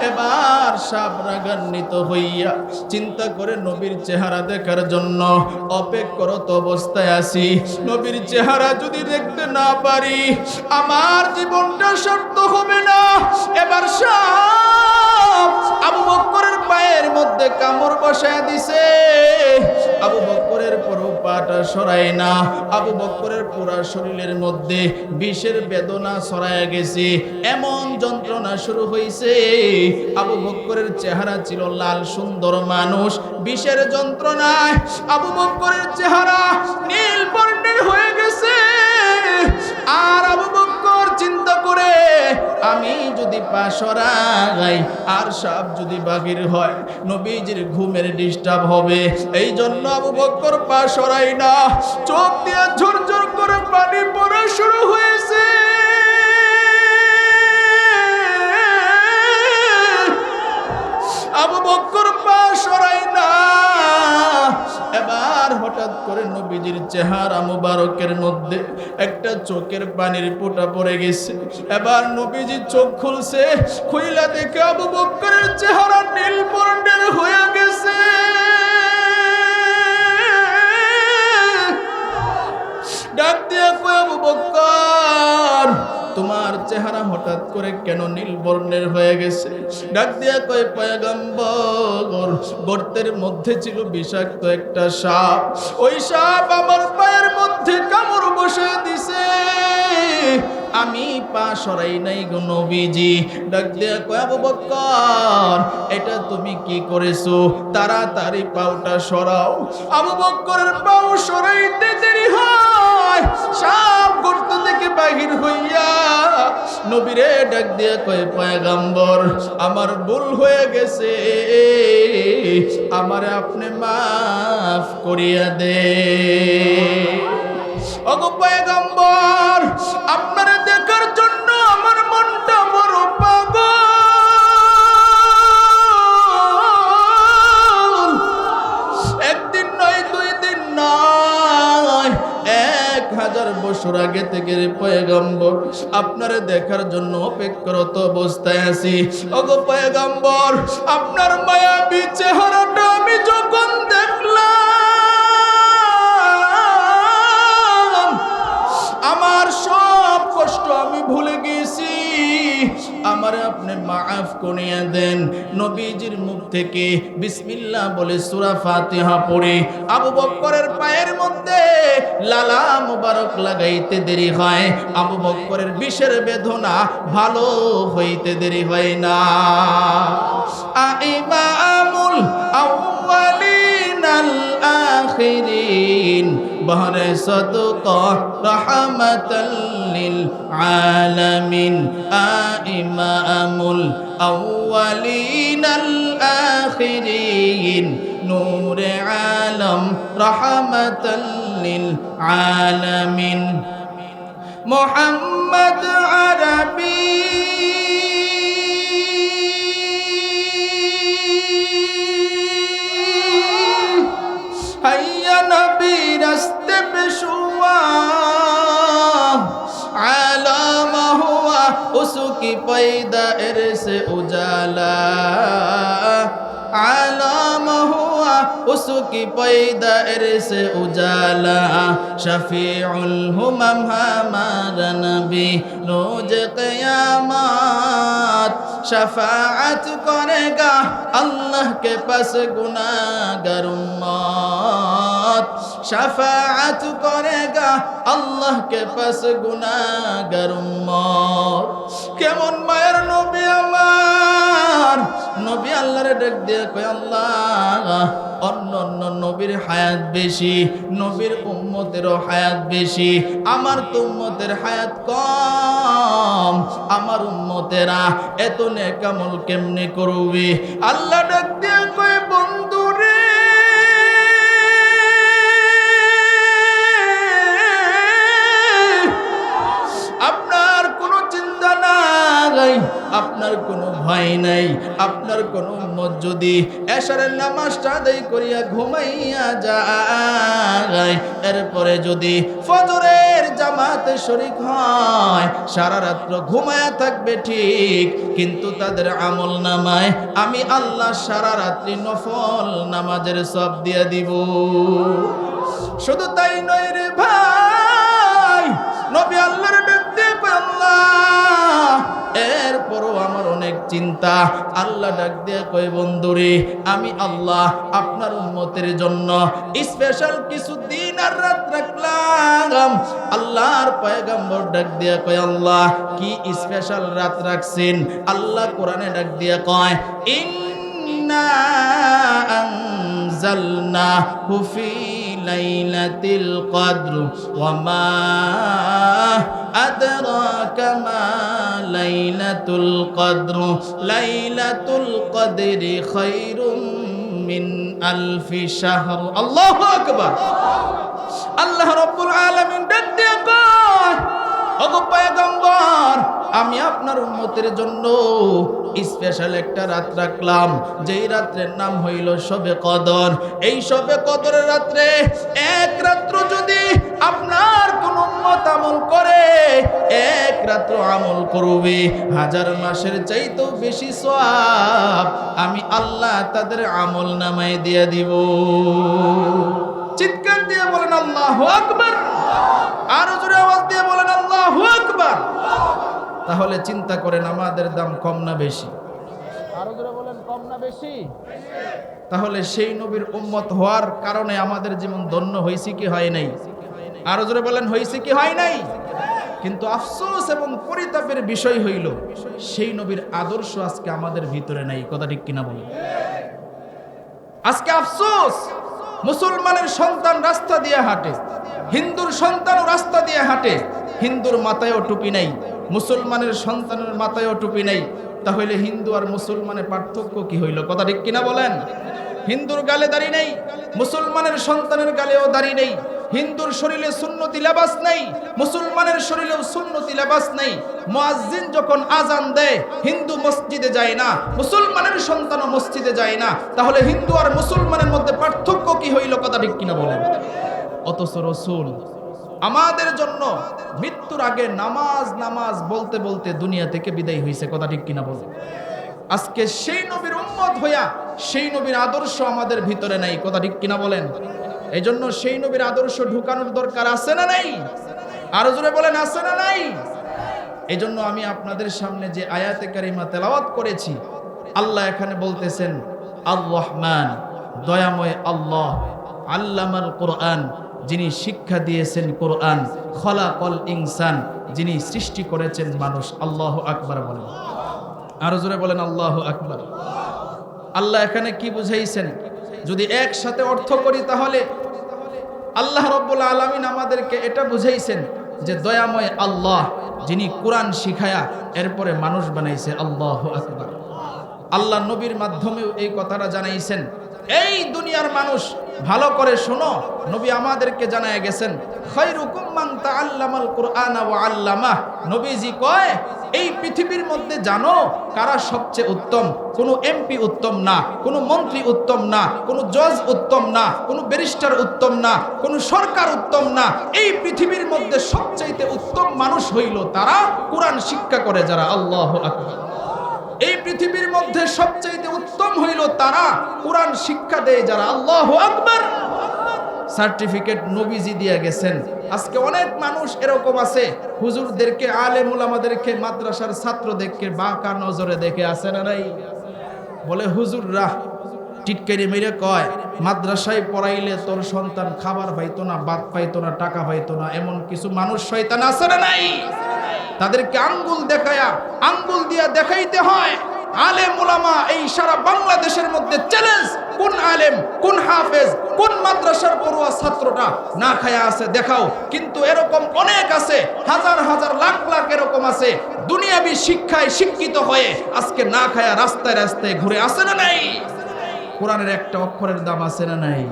এবার সাপ রাগান্বিত হইয়া চিন্তা করে নবীর চেহারা দেখার জন্য অপেক্ষারত অবস্থায় আছি। নবীর চেহারা যদি দেখতে না পারি আমার জীবনটা সার্থক হবে না। এবার সাপ আবু বকরের পায়ের মধ্যে কামড় বসায় দিছে। আবু বকরের পুরো পাটা সরায় না, আবু বকরের পুরো শরীরের মধ্যে বিষের বেদনা ছড়ায় গেছে, এমন যন্ত্রণা শুরু হয়েছে। আবু বকরের চেহারা ছিল লাল সুন্দর মানুষ, বিষের যন্ত্রণায় আবু বকরের চেহারা নীল বর্ণের হয়ে গেছে। আর আবু বকর চিন্তা করে, আমি যদি পা সরাই আর সাপ যদি বাহির হয় নবীজির ঘুমের ডিস্টার্ব হবে। এই জন্য আবু বকর পা সরাই না, চোখ দিয়ে ঝরঝর করে পানি পড়া শুরু হয়েছে। আবু বকর পা সরাই না। এবার হঠাৎ করে নবীজির চেহারা মুবারকের মধ্যে একটা চোখের পানির ফোঁটা পড়ে গেছে। এবার নবীজি চোখ খুলছে, খুইলা দেখে আবু বকরের চেহারা নীল বর্ণের হয়ে গেছে। ডাক দিয়া কয়, আবু বকর তোমার চেহারা হঠাৎ করে কেন নীল বর্ণের হয়ে গেছে? ডাক দিয়া কয়, পয়গম্বর গর্তের মধ্যে ছিল বিষাক্ত একটা সাপ, ওই সাপ আমার পায়ের মধ্যে কামড় বসে দিছে, আমি পা সরাই নাই গো নবীজি। ডাক দিয়া কয়, আবু বকর এটা তুমি কি করেছো? তাড়াতাড়ি পাওটা সরাও। আবু বকরের পাও সরাইতে দেরি হয়, সাপ গর্ত থেকে বাহির হইয়া নবীরে ডাক দিয়া কয়, পয়গম্বর আমার ভুল হয়ে গেছে, আমারে আপনি মাফ করিয়া দে। ওগো পয়গম্বর আপনারে দেখার জন্য আমার মনটা বড় পাগল। একদিন নয়, 2 দিন নয়, 1000 বছর আগে থেকে রে পয়গম্বর আপনারে দেখার জন্য অপেক্ষারত অবস্থায় আছি। ওগো পয়গম্বর আপনার মায়াবী চেহারাটা আমি যখন দেখলাম আমার সব কষ্ট আমি ভুলে গেছি, আমারে আপনি মাফ করিয়া দেন। নবীজির মুখ থেকে বিসমিল্লাহ বলে সূরা ফাতিহা পড়ে আবু বকরের পায়ের মধ্যে লালা মুবারক লাগাইতে দেরি হয়, আবু বকরের বিষের বেদনা ভালো হইতে দেরি হয় না। ইমামুল আউয়ালিন আল আখিরিন বহরে সদকা রাহমাতাল লিল আলামিন। ইমামুল আউয়ালিন আল আখিরিন নূরে আলম রাহমাতাল লিল আলামিন। মুহাম্মদ আরবি হাইয়া নবী রাস্তে पे शुआ आलमा हुआ उसकी पैदाइश से उजाला, आलमा हुआ उसकी पैदाइश से उजाला। शफीउल हुमम हमारा नबी रोज क़यामत शफाअत करेगा अल्लाह के पास गुनाहगार उम्मत, शफाअत करेगा अल्लाह के पास गुनाहगार उम्मत। केमन मायर नबी আমার, নবী আল্লাহরে ডাক দিয়ে কয় আল্লাহ অন্য অন্য নবীর হায়াত বেশি, নবীর উম্মতেরও হায়াত বেশি, আমার তো উম্মতের হায়াত কম, আমার উম্মতেরা এত নেক আমল কেমনে করবে? আল্লাহ ডাক দিয়ে কয় বন্ধু রে, আপনার কোনো চিন্তা নাই, আপনার কোনো ভয় নাই। আপনার কোনো উম্মত যদি এশারের নামাজটা আদায় করিয়া ঘুমাইয়া যায়, এরপরে যদি ফজরের জামাতে শরীক হয়, সারা রাত্র ঘুমায়া থাকবে ঠিক, কিন্তু তাদের আমল নামায় আমি আল্লাহ সারা রাত্রি নফল নামাজের সওয়াব দিয়ে দিব। শুধু তাই নয় রে ভাই, নবী আল্লাহর ডাক দিয়ে কয় আল্লাহ এরপরও আমার অনেক চিন্তা। আল্লাহ ডাক দিয়ে কয় বন্ধুরে, আমি আল্লাহ আপনার উম্মতের জন্য স্পেশাল কিছু দিন আর রাত রাখলাম। আল্লাহর পয়গম্বর ডাক দিয়ে কয় আল্লাহ কি স্পেশাল রাত রাখছেন? আল্লাহ কোরআনে ডাক দিয়ে কয় ইন্না আনজালনাহু ফি লাইলাতিল কদর ওয়া মা আদরাকা মা লাইলাতুল কদর লাইলাতুল কদরি খায়রুম মিন আলফি শাহর। আল্লাহু আকবার। আল্লাহ রাব্বুল আলামিন ডাক দিয়ে কয় ওগো পয়গম্বর, আমি আপনার উম্মতের জন্য স্পেশাল একটা রাত রাখলাম, যেই রাত্রের নাম হইল শবে কদর। এই শবে কদরের রাত্রে এক রাত্র যদি আপনার কোন উম্মত আমল করে, এক রাত্র আমল করবে, 1000 মাসের চাইতেও বেশি সওয়াব আমি আল্লাহ তাদের আমল নামায় দিয়ে দিব। চিৎকার দিয়ে বলেন আল্লাহু আকবার। আর জোরে আওয়াজ দিয়ে বলেন আল্লাহু আকবার। তাহলে চিন্তা করেন আমাদের দাম কম না বেশি? আরো জোরে বলেন কম না বেশি? তাহলে সেই নবীর উম্মত হওয়ার কারণে আমাদের জীবন ধন্য হয়েছে কি হয় নাই? আরো জোরে বলেন হয়েছে কি হয় নাই? কিন্তু আফসোস এবং পরিতাপের বিষয় হইল সেই নবীর আদর্শ আজকে আমাদের ভিতরে নাই। কথা ঠিক কিনা বলেন? আজকে আফসোস, মুসলমানের সন্তান রাস্তা দিয়ে হাঁটে, হিন্দুর সন্তানও রাস্তা দিয়ে হাঁটে, হিন্দুর মাথায়ও টুপি নাই, মুসলমানের সন্তানের মাথায়ও টুপি নাই। তাহলে হিন্দু আর মুসলমানের পার্থক্য কি হইল? কথা ঠিক কিনা বলেন? হিন্দুর গালে দাড়ি নেই, মুসলমানের সন্তানের গালেও দাড়ি নেই। হিন্দুর শরীরে সুন্নতি লেবাস নেই, মুসলমানের শরীরেও সুন্নতি লেবাস নেই। মুয়াজ্জিন যখন আজান দেয়, হিন্দু মসজিদে যায় না, মুসলমানের সন্তানও মসজিদে যায় না। তাহলে হিন্দু আর মুসলমানের মধ্যে পার্থক্য কি হইল? কথা ঠিক কিনা বলেন? অথচ রাসূল আমাদের জন্য মৃত্যুর আগে নামাজ নামাজ বলতে বলতে দুনিয়া থেকে বিদায় হয়েছে। কথা ঠিক কিনা বলেন? আজকে সেই নবীর উম্মত হইয়া সেই নবীর আদর্শ আমাদের ভিতরে নাই। কথা ঠিক কিনা বলেন? এই জন্য সেই নবীর আদর্শ ঢুকানোর দরকার আছে না নাই? আরো জোরে বলেন আছে না নাই? এই জন্য আমি আপনাদের সামনে যে আয়াতে কারিমা তেলাওয়াত করেছি, আল্লাহ এখানে বলতেছেন আর রহমান, দয়াময় আল্লাহ, আল্লামাল কোরআন, যিনি শিক্ষা দিয়েছেন কোরআন, খলাকল ইনসান, যিনি সৃষ্টি করেছেন মানুষ। আল্লাহু আকবার বলেন। আরো জোরে বলেন আল্লাহু আকবার। আল্লাহ এখানে কি বুঝাইছেন? যদি একসাথে অর্থ করি তাহলে আল্লাহ রাব্বুল আলামিন আমাদেরকে এটা বুঝাইছেন যে দয়াময় আল্লাহ, যিনি কোরআন শিখায়া এরপরে মানুষ বানাইছে। আল্লাহু আকবার। আল্লাহ নবীর মাধ্যমেও এই কথাটা জানাইছেন। এই দুনিয়ার মানুষ ভালো করে শোনো, নবী আমাদেরকে জানায় গেছেন খায়রুকুম মান তাআল্লামাল কুরআনা ওয়া আল্লামাহ। নবীজি কয় এই পৃথিবীর মধ্যে জানো কারা সবচেয়ে উত্তম? কোনো এমপি উত্তম না, কোনো মন্ত্রী উত্তম না, কোনো জজ উত্তম না, কোনো ব্যারিস্টার উত্তম না, কোনো সরকার উত্তম না। এই পৃথিবীর মধ্যে সবচাইতে উত্তম মানুষ হইল তারা কোরআন শিক্ষা করে যারা। আল্লাহু আকবার। এই পৃথিবীর মধ্যে সবচাইতে উত্তম হইল তারা কোরআন শিক্ষা দেয় যারা। আল্লাহু আকবার। সার্টিফিকেট নবীজি দিয়ে গেছেন। আজকে অনেক মানুষ এরকম আছে, হুজুরদেরকে, আলেম উলামাদেরকে, মাদ্রাসার ছাত্রদেরকে বাঁকা নজরে দেখে, আছে না নাই? বলে হুজুররা টিটকারি মেরে কয় মাদ্রাসায় পড়াইলে তোর সন্তান খাবার পাইতো না, ভাত পাইতো না, টাকা পাইতো না। এমন কিছু মানুষ শয়তান আছে না নাই? তাদেরকে আঙ্গুল দেখায়া, আঙ্গুল দিয়া দেখাইতে হয় আলেম উলামা এই সারা বাংলাদেশের মধ্যে চ্যালেঞ্জ, কোন আলেম, কোন হাফেজ, কোন মাদ্রাসার পড়ুয়া ছাত্রটা না খায়া আছে দেখাও। কিন্তু এরকম অনেক আছে, হাজার হাজার লাখ লাখ এরকম আছে দুনিয়াবি শিক্ষায় শিক্ষিত হয়ে আজকে না খায়া রাস্তায় রাস্তায় ঘুরে আছে না নাই? কোরআনের একটা অক্ষরের দাম আছে না নাই?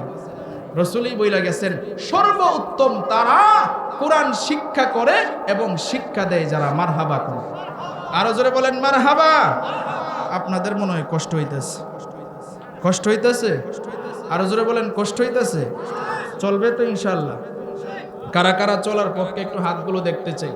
রাসূলই বইলা গেছেন সর্বোত্তম তারা কোরআন শিক্ষা করে এবং শিক্ষা দেয় যারা। মারহাবা করে, আরো জোরে বলেন মারহাবা। আপনাদের মনে হয় কষ্ট হইতেছে, কষ্ট হইতেছে, আরো জোরে বলেন কষ্ট হইতেছে। চলবে তো ইনশাআল্লাহ? কারা কারা চলার পক্ষে একটু হাতগুলো দেখতে চাই।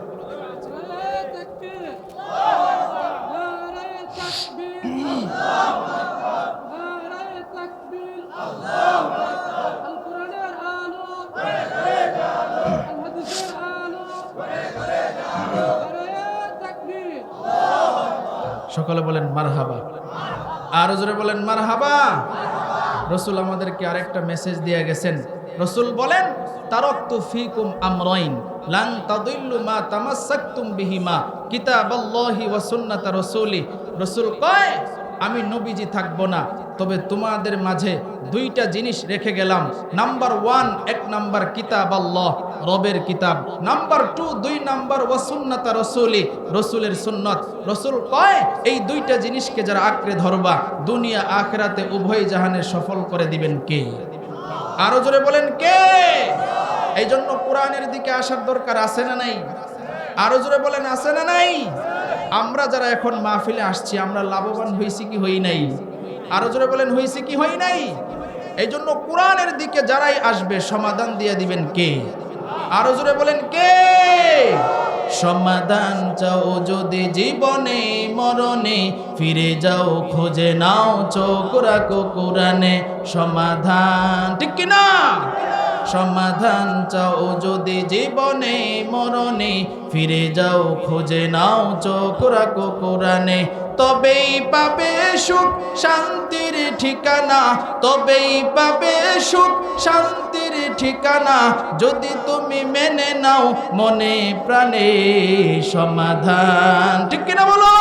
সকলে বলেন মারহাবা, আরো জোরে বলেন মারহাবা। রাসূল আমাদেরকে আরেকটা মেসেজ দিয়ে গেছেন। রাসূল বলেন তারাকতু ফীকুম আমরাইন লান তাদিল্লু মা তামাসসাকতুম বিহিমা কিতাবাল্লাহি ওয়া সুন্নাতা রাসূলি। রাসূল কয় আমি নবীজি থাকবো না, তবে তোমাদের মাঝে দুইটা জিনিস রেখে গেলাম। নাম্বার 1 এক নাম্বার কিতাব আল্লাহ, রবের কিতাব। নাম্বার 2 দুই নাম্বার ওয়া সুন্নাতা রাসূলি, রাসূলের সুন্নাত। রাসূল কয় এই দুইটা জিনিসকে যারা আঁকড়ে ধরবা দুনিয়া আখিরাতে উভয় জাহানে সফল করে দিবেন কে? আরো জোরে বলেন কে? এই জন্য কোরআনের দিকে আসার দরকার আছে না নাই? আরো জোরে বলেন আছে না নাই? আমরা যারা এখন মাহফিলে আসছি আমরা লাভবান হইছি কি হই নাই? আরো জোরে বলেন হইছি কি হই নাই? এই জন্য কোরআনের দিকে যারাই আসবে সমাধান দিয়ে দিবেন কে? আরো জোরে বলেন কে? সমাধান চাও যদি জীবনে মরণে, ফিরে যাও খুঁজে নাও চোখ রাখো কোরআনে। সমাধান ঠিক কিনা? সমাধান চাও যদি জীবনে মরণে, ফিরে যাও খুঁজে নাও চোখ রাখো কোরআনে। তবেই পাবে সুখ শান্তির ঠিকানা, তবেই পাবে সুখ শান্তির ঠিকানা, যদি তুমি মেনে নাও মনে প্রাণে। সমাধান ঠিক কিনা বলো?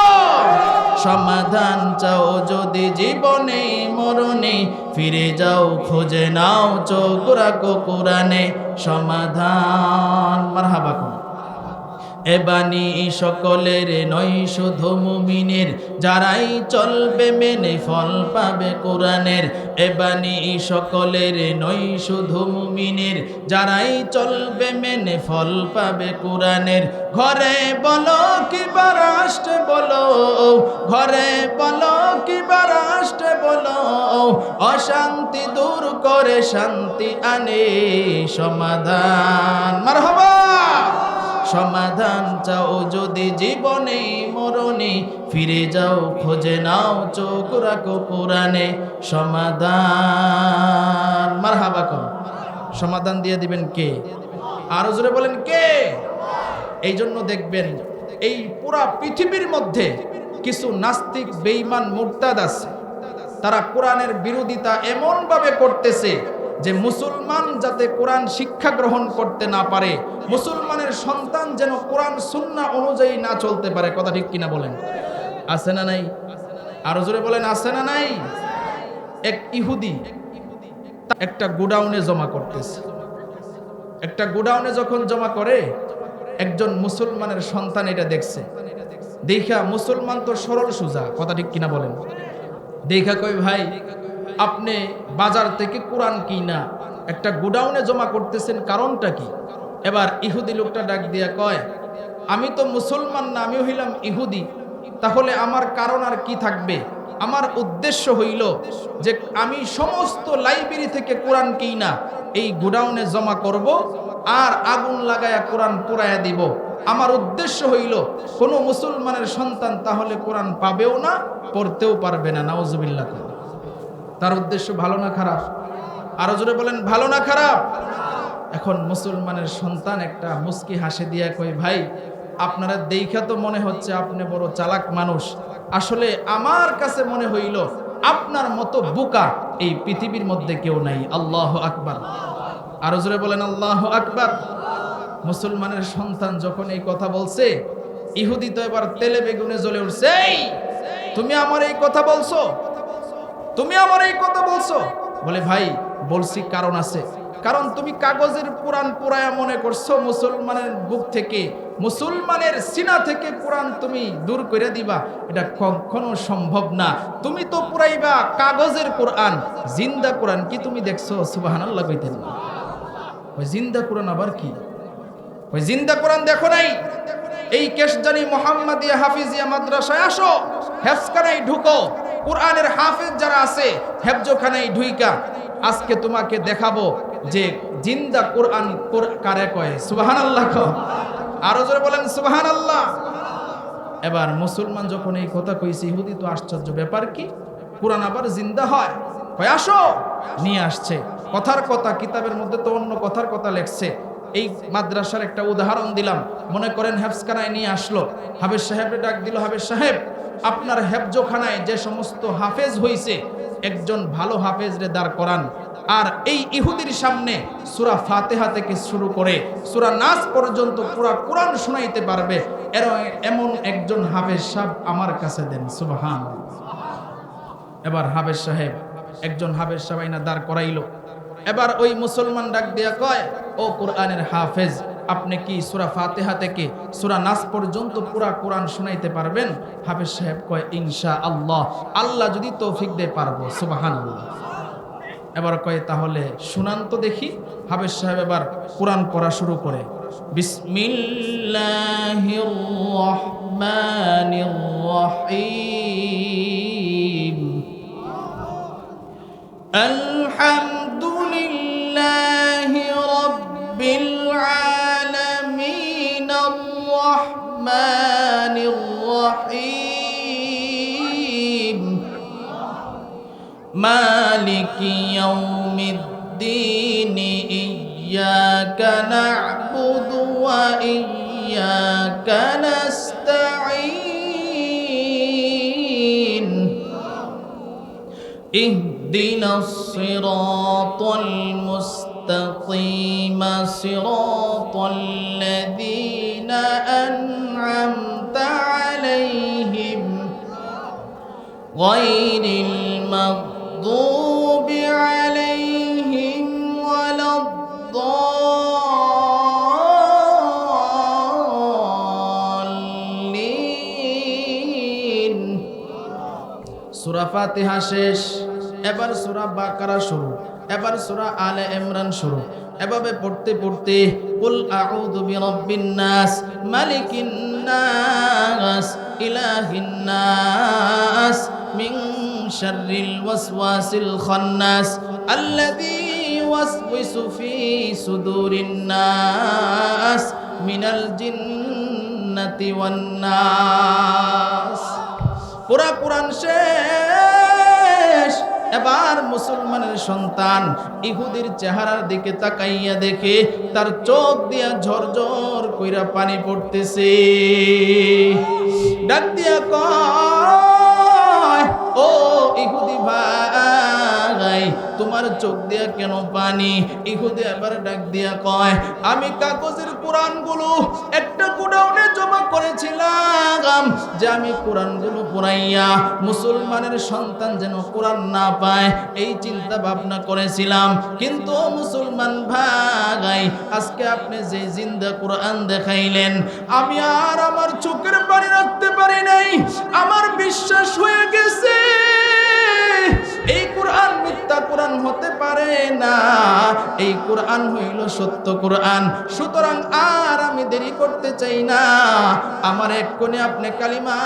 সমাধান চাও যদি জীবনে মরণে, ফিরে যাও খুঁজে নাও চোখ রাখো কোরআনে। সমাধান মারহাবা কোন এ বাণী সকলের নয় শুধু মুমিনের, যারাই চলবে মেনে ফল পাবে কোরআনের। এ বাণী সকলের নয় শুধু মুমিনের, যারাই চলবে মেনে ফল পাবে কোরআনের। ঘরে বলো কিবা রাষ্ট্রে বলো, ঘরে বলো কিবা রাষ্ট্রে বলো, অশান্তি দূর করে শান্তি আনে। সমাধান মারহাবা। সমাধান চাও যদি জীবনে মরণে, ফিরে যাও খুঁজে নাও চোখ রাখো কোরআনে। সমাধান মারহাবা কোন সমাধান দিয়ে দিবেন কে? আরো জোরে বলেন কে? এই জন্য দেখবেন এই পুরা পৃথিবীর মধ্যে কিছু নাস্তিক বেঈমান মুরতাদ আছে, তারা কোরআনের বিরোধিতা এমন ভাবে করতেছে যে মুসলমান যাতে কোরআন শিক্ষা গ্রহণ করতে না পারে, মুসলমানের সন্তান যেন কোরআন সুন্নাহ অনুযায়ী না চলতে পারে। কথা ঠিক কিনা বলেন? আছে না নাই? আরো জোরে বলেন আছে না নাই? এক ইহুদি একটা গোডাউনে জমা করতেছে। একটা গোডাউনে যখন জমা করে, একজন মুসলমানের সন্তান এটা দেখছে। দেখা মুসলমান তো সরল সোজা, কথা ঠিক কিনা বলেন? দেখা কই ভাই আপনি বাজার থেকে কোরআন কিনা একটা গোডাউনে জমা করতেছেন, কারণটা কি? এবার ইহুদি লোকটা ডাক দিয়া কয় আমি তো মুসলমান না, আমি হইলাম ইহুদি, তাহলে আমার কারণ আর কি থাকবে? আমার উদ্দেশ্য হইল যে আমি সমস্ত লাইব্রেরি থেকে কোরআন কিনা এই গোডাউনে জমা করব আর আগুন লাগায়া কোরআন পোড়ায়া দিব। আমার উদ্দেশ্য হইল কোনো মুসলমানের সন্তান তাহলে কোরআন পাবেও না, পড়তেও পারবে না। নাউজুবিল্লাহ। তার উদ্দেশ্য ভালো না খারাপ? আরো জোরে বলেন ভালো না খারাপ? এখন মুসলমানের সন্তান একটা মুস্কি হাসি দিয়া কই ভাই আপনারা দেখা তো মনে হচ্ছে আপনি বড় চালাক মানুষ, আসলে আমার কাছে মনে হইল আপনার মতো বোকা এই পৃথিবীর মধ্যে কেউ নাই। আল্লাহু আকবার। আরো জোরে বলেন আল্লাহু আকবার। মুসলমানের সন্তান যখন এই কথা বলছে, ইহুদি তো এবার তেলে বেগুনে জ্বলে উঠছে। তুমি আমার এই কথা বলছো, তুমি আমার এই কথা বলছো? বলে ভাই বলছি, কারণ আছে। কারণ তুমি কাগজের কোরআন পুরায়া মনে করছো মুসলমানের বুক থেকে, মুসলমানের সিনা থেকে কোরআন তুমি দূর করে দিবা, এটা কখনো সম্ভব না। তুমি তো পুরাইবা কাগজের কোরআন, জিন্দা কোরআন কি তুমি দেখছো? সুবহানাল্লাহ কইতেন না। ওই জিন্দা কোরআন আবার কি? ওই জিন্দা কোরআন দেখো নাই? এই কেশজানি মোহাম্মদিয়া হাফিজিয়া মাদ্রাসায় আসো, হেফজখানায় ঢুকো, কোরআনের হাফেজ যারা আছে হেফজখানায় ঢুইকা আজকে তোমাকে দেখাবো যে জিন্দা কোরআন কারে কয়। সুবহানাল্লাহ কও, আরো জোরে বলেন সুবহানাল্লাহ। এবার মুসলমান যখন এই কথা কইছে, ইহুদি তো আশ্চর্য, ব্যাপার কি, কোরআন আবার জিন্দা হয়? কয় আসো, নিয়ে আসছে। কথার কথা, কিতাবের মধ্যে তো অন্য কথার কথা লেখছে। এই মাদ্রাসার একটা উদাহরণ দিলাম, মনে করেন হেফজখানায় নিয়ে আসলো, হাফেজ সাহেবরে ডাক দিল, হাফেজ সাহেব আপনার হেফজখানায় যে সমস্ত হাফেজ হইছে একজন ভালো হাফেজ রে দাঁড় করান, আর এই ইহুদির সামনে সূরা ফাতিহা থেকে শুরু করে সূরা নাস পর্যন্ত পুরো কোরআন শোনাইতে পারবে এমন একজন হাফেজ সাহেব আমার কাছে দেন। সুবহানাল্লাহ। এবার হাফেজ সাহেব, একজন হাফেজ সাহেব আইনা দাঁড় করাইলো। এবার ওই মুসলমান ডাক দিয়া কয়, ও কোরআনের হাফেজ, আপনি কি সূরা ফাতিহা থেকে সূরা নাস পর্যন্ত পুরা কোরআন শোনাইতে পারবেন? হাফেজ সাহেব কয় ইনশাআল্লাহ, আল্লাহ যদি তৌফিক দেয় পারবো। সুবহানাল্লাহ। এবার কয় তাহলে শুনান তো দেখি। হাফেজ সাহেব এবার কোরআন পড়া শুরু করে, বিসমিল্লাহির রহমানির রহিম, আলহামদুলিল্লাহি রাব্বিল আলামিন, আর রহমানির রহিম, মালিকি ইয়াউমিদ্দিন, ইয়্যাকা না'বুদু ওয়া ইয়্যাকা নাস্তাঈন, ইহদিনাস সিরাতাল মুস্তাকিম, সিরাতাল লাযীনা আন'আমতা আলাইহিম, গায়রিল মাগদুবি আলাইহিম ওয়ালাদ-দাল্লিন। সূরা ফাতিহা শেষ, এবার সূরা বাকারা শুরু, এবার সূরা আলে ইমরান শুরু। এভাবে পড়তে পড়তে কুল আউযু বিরাব্বিন নাস, মালিকিন নাস, ইলাহিন নাস, মিন শাররিল ওয়াসওয়াসিল খান্নাস, আল্লাযী ইউওয়াসওয়িসু ফী সুদুরিন নাস, মিনাল জিন্নাতি ওয়ান নাস। পুরা কোরআন শেষ। এবার মুসলমানের সন্তান ইহুদির চেহারার দিকে তাকাইয়া দেখে তার চোখ দিয়া ঝরঝর কইরা পানি পড়তেছে। ডাক দিয়া কয়, ও ইহুদি ভাই, তোমার চোখ দিয়া কেন পানি? ইহুদি এবার ডাক দিয়া কয়, আমি কাগজের কোরআনগুলো একটা গোডাউনে জমা করেছিলাম, যে আমি কোরআনগুলো পড়াইয়া মুসলমানের সন্তান যেন কোরআন না পায়, এই চিন্তা ভাবনা করেছিলাম। কিন্তু মুসলমান ভাই, আজকে আপনি যে জিন্দা কোরআন দেখাইলেন, আমি আর আমার চোখের পানি রাখতে পারি নাই। আমার বিশ্বাস হয়ে গেছে এই কোরআন মিথ্যা কোরআন হতে পারে না, এই কোরআন হইল সত্য কোরআন। সুতরাং আর আমি দেরি করতে চাই না, আমার এক্ষুনি আপনি কালিমা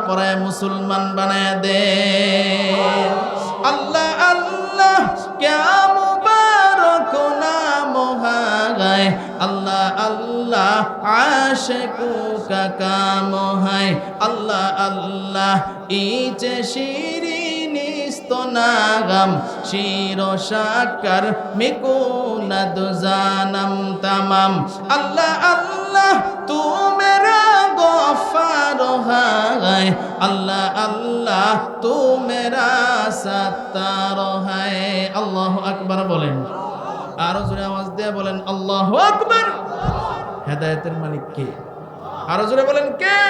পড়ায় মুসলমান বানায় দেন। আল্লাহ আল্লাহ ক্যা মুবারক নাম হায়, আল্লাহ আল্লাহ আশিকু কা কাম হায়, আল্লাহ আল্লাহ ইচে শিরিনিস্তনাগাম, শিরো শাকর মিকুনাদ জানাম তামাম। আল্লাহ আল্লাহ তু মেরা গফার হায়, আল্লাহ আল্লাহ তু মেরা সত্তার হায়। আল্লাহু আকবার বলেন, আরো জোরে আওয়াজ দিয়ে বলেন আল্লাহু আকবার। হেদায়েতের মালিক কে? আরো জোরে বলেন কে?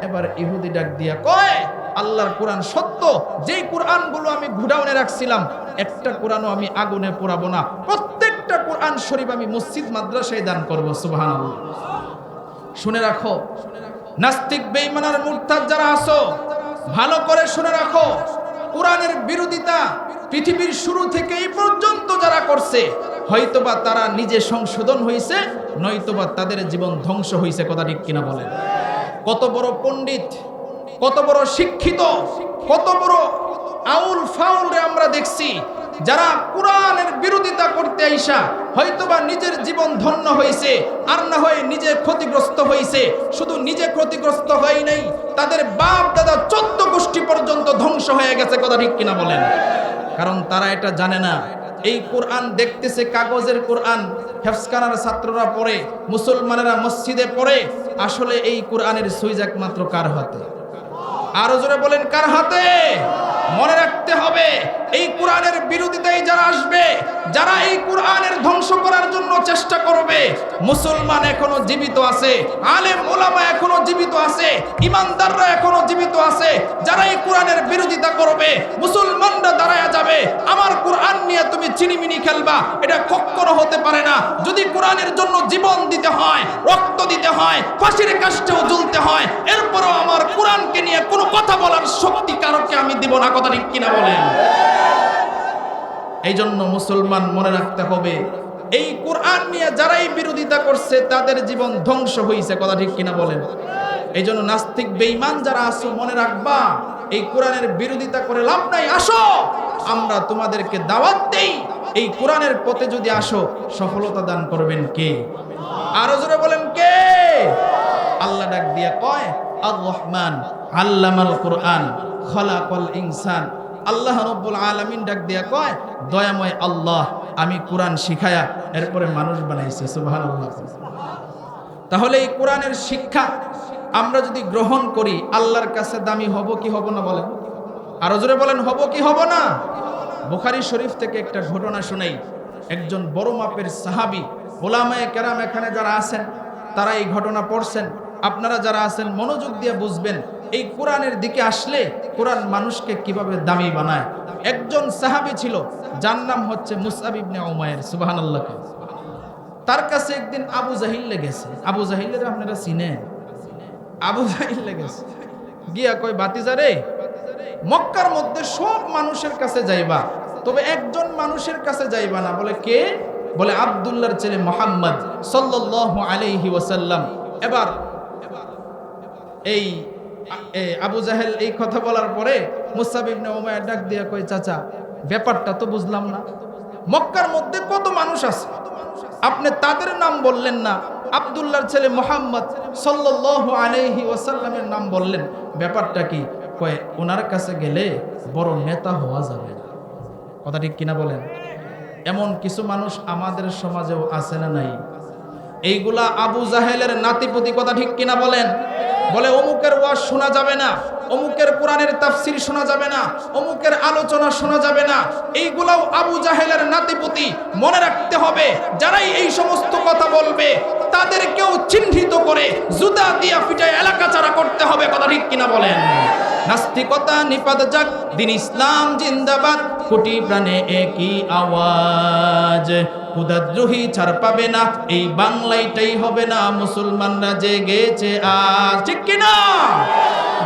এবার ইহুদি ডাক দিয়া কয়, আল্লাহর কোরআন সত্য। যেই কোরআনগুলো আমি গুডাউনে রাখছিলাম, একটা কোরআনও আমি আগুনে পোড়াবো না। প্রত্যেকটা কোরআন শরীফ আমি মসজিদ মাদ্রাসায় দান করবো। সুবহানাল্লাহ। শুনে রাখো, নাস্তিক বেঈমান আর মুরতাদ যারা আছো, ভালো করে শুনে রাখো, কোরআনের বিরোধিতা পৃথিবীর শুরু থেকে এই পর্যন্ত যারা করছে, হয়তোবা তারা নিজে সংশোধন হয়েছে, নয়তোবা তাদের জীবন ধ্বংস হয়েছে। কথা ঠিক কিনা বলেন? কত বড় পণ্ডিত, কত বড় শিক্ষিত, কত বড় আউল ফাউলরে আমরা দেখছি, যারা কোরআনের বিরোধিতা করতে আইসা হয়তোবা নিজের জীবন ধন্য হয়েছে, আর না হয় নিজে ক্ষতিগ্রস্ত হয়েছে। শুধু নিজে ক্ষতিগ্রস্ত হয় নাই, তাদের বাপ দাদা 14 গোষ্ঠী পর্যন্ত ধ্বংস হয়ে গেছে। কথা ঠিক কিনা বলেন? কারণ তারা এটা জানে না, এই কোরআন দেখতেছে কাগজের কোরআন, হেফজখানার ছাত্ররা পড়ে, মুসলমানেরা মসজিদে পড়ে। আসলে এই কোরআনের সুইচ একমাত্র কার হাতে? আরো জোরে বলেন, কার হাতে? মনে রাখতে হবে, এই কোরআনের বিরোধিতায় যারা আসবে, যারা এই কোরআনের ধ্বংস করার জন্য চেষ্টা করবে, মুসলমান এখনো জীবিত আছে, আলেম ওলামা এখনো জীবিত আছে, ইমানদাররা এখনো জীবিত আছে। যারা এই কোরআনের বিরোধিতা করবে, মুসলমানরা দাঁড়ায় যাবে, আমার কোরআন নিয়ে তুমি চিনিমিনি খেলবা, এটা কখনো হতে পারে না। যদি কোরআনের জন্য জীবন দিতে হয়, রক্ত দিতে হয়, ফাঁসির কাষ্ঠেও ঝুলতে হয়, এরপরও আমার কোরআনকে নিয়ে কোনো কথা বলার শক্তি কারোকে আমি দিব না। কথা ঠিক কিনা বলেন? এই জন্য মুসলমান মনে রাখতে হবে, এই কোরআন নিয়ে যারাই বিরোধিতা করছে তাদের জীবন ধ্বংস হয়েছে। কথা ঠিক কিনা বলেন? এই জন্য নাস্তিক বেঈমান যারা আছো, মনে রাখবা, এই কোরআনের বিরোধিতা করে লাভ নাই। আসো, আমরা তোমাদেরকে দাওয়াত দেই, এই কোরআনের পথে যদি আসো, সফলতা দান করবেন কে? আরো জোরে বলেন, কে? আল্লাহ ডাক দিয়ে কয়, আর রহমান আল্লামাল কোরআন খলাকাল ইনসান। আল্লাহ রাব্বুল আলামিন ডাক দিয়া কয়, দয়াময় আল্লাহ, আমি কোরআন শিখায়া এরপরে মানুষ বানাইছি। সুবহানাল্লাহ। তাহলে এই কোরআনের শিক্ষা আমরা যদি গ্রহণ করি, আল্লাহর কাছে দামি হব কি হব না বলেন? আরো জোরে বলেন, হব কি হব না? বুখারী শরীফ থেকে একটা ঘটনা শুনাই। একজন বড় মাপের সাহাবী, ওলামায়ে কেরাম এখানে যারা আছেন তারা এই ঘটনা পড়ছেন। আপনারা যারা আছেন মনোযোগ দিয়ে বুঝবেন, এই কোরআনের দিকে আসলে কোরআন মানুষকে কিভাবে দামি বানায়। একজন সাহাবী ছিল, যার নাম হচ্ছে মুসআব ইবনে উমাইর। সুবহানাল্লাহ। তার কাছে একদিন আবু জাহিল লেগেছে। আবু জাহিলের আপনারা চিনেন? আবু জাহিল লেগেছে, গিয়া কয়, বাতিজা রে, মক্কার মধ্যে সব মানুষের কাছে যাইবা, তবে একজন মানুষের কাছে যাইবা না। বলে কে? বলে আব্দুল্লাহর ছেলে মুহাম্মদ সাল্লাল্লাহু আলাইহি ওয়াসাল্লাম। এবার এই আবু জাহেল এই কথা বলার পরে মুসআব ইবনে উমাইর ডাক দিয়া কয়, চাচা, ব্যাপারটা তো বুঝলাম না। মক্কার মধ্যে কত মানুষ আছে, আপনি তাদের নাম বললেন না, আব্দুল্লাহর ছেলে মুহাম্মদ সাল্লাল্লাহু আলাইহি ওয়াসাল্লামের নাম বললেন, ব্যাপারটা কি? কয়, ওনার কাছে গেলে বড় নেতা হওয়া যাবে। কথা ঠিক কিনা বলেন? এমন কিছু মানুষ আমাদের সমাজেও আছে না নাই? এইগুলা আবু জাহেলের নাতিপুতি। কথা ঠিক কিনা বলেন? বলে অমুকের ওয়াজ শোনা যাবে না, অমুকের কোরআনের তাফসীর শোনা যাবে না, অমুকের আলোচনা শোনা যাবে না। এইগুলাও আবু জাহেলের নাতিপুতি। মনে রাখতে হবে, যারাই এই সমস্ত কথা বলবে তাদেরকেও চিহ্নিত করে জুতা দিয়া পিটায় এলাকা ছাড়া করতে হবে। কথা ঠিক কিনা বলেন? নাস্তিকতা নিপাত যাক, দিন ইসলাম জিন্দাবাদ, কোটি প্রাণে একই আওয়াজ, খুদাদ্রোহী ছাড় পাবে না, এই বাংলাইটাই হবে না, মুসলমানরা জেগেছে আজ। ঠিক কিনা?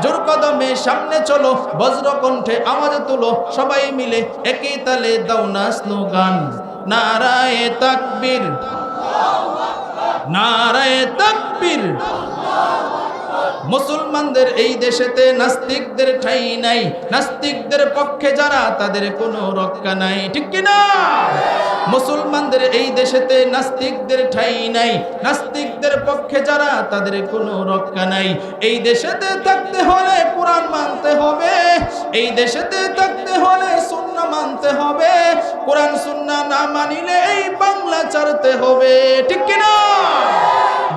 জোর কদমে সামনে চলো, বজ্র কণ্ঠে আওয়াজ তুলো, সবাই মিলে একই তালে দাও না স্লোগান, নারায়ে তাকবীর, নারায়ে তাকবীর। মুসলমানদের এই দেশেতে নাস্তিকদের ঠাঁই নাই, নাস্তিকদের পক্ষে যারা তাদের কোনো রক্ষা নাই। ঠিক কিনা? মুসলমানদের এই দেশেতে নাস্তিকদের ঠাঁই নাই, নাস্তিকদের পক্ষে যারা তাদের কোনো রক্ষা নাই। এই দেশেতে থাকতে হলে কোরআন মানতে হবে, এই দেশেতে থাকতে হলে সুন্নাহ মানতে হবে, কোরআন সুন্নাহ না মানিলে এই বাংলা ছাড়তে হবে। ঠিক কিনা?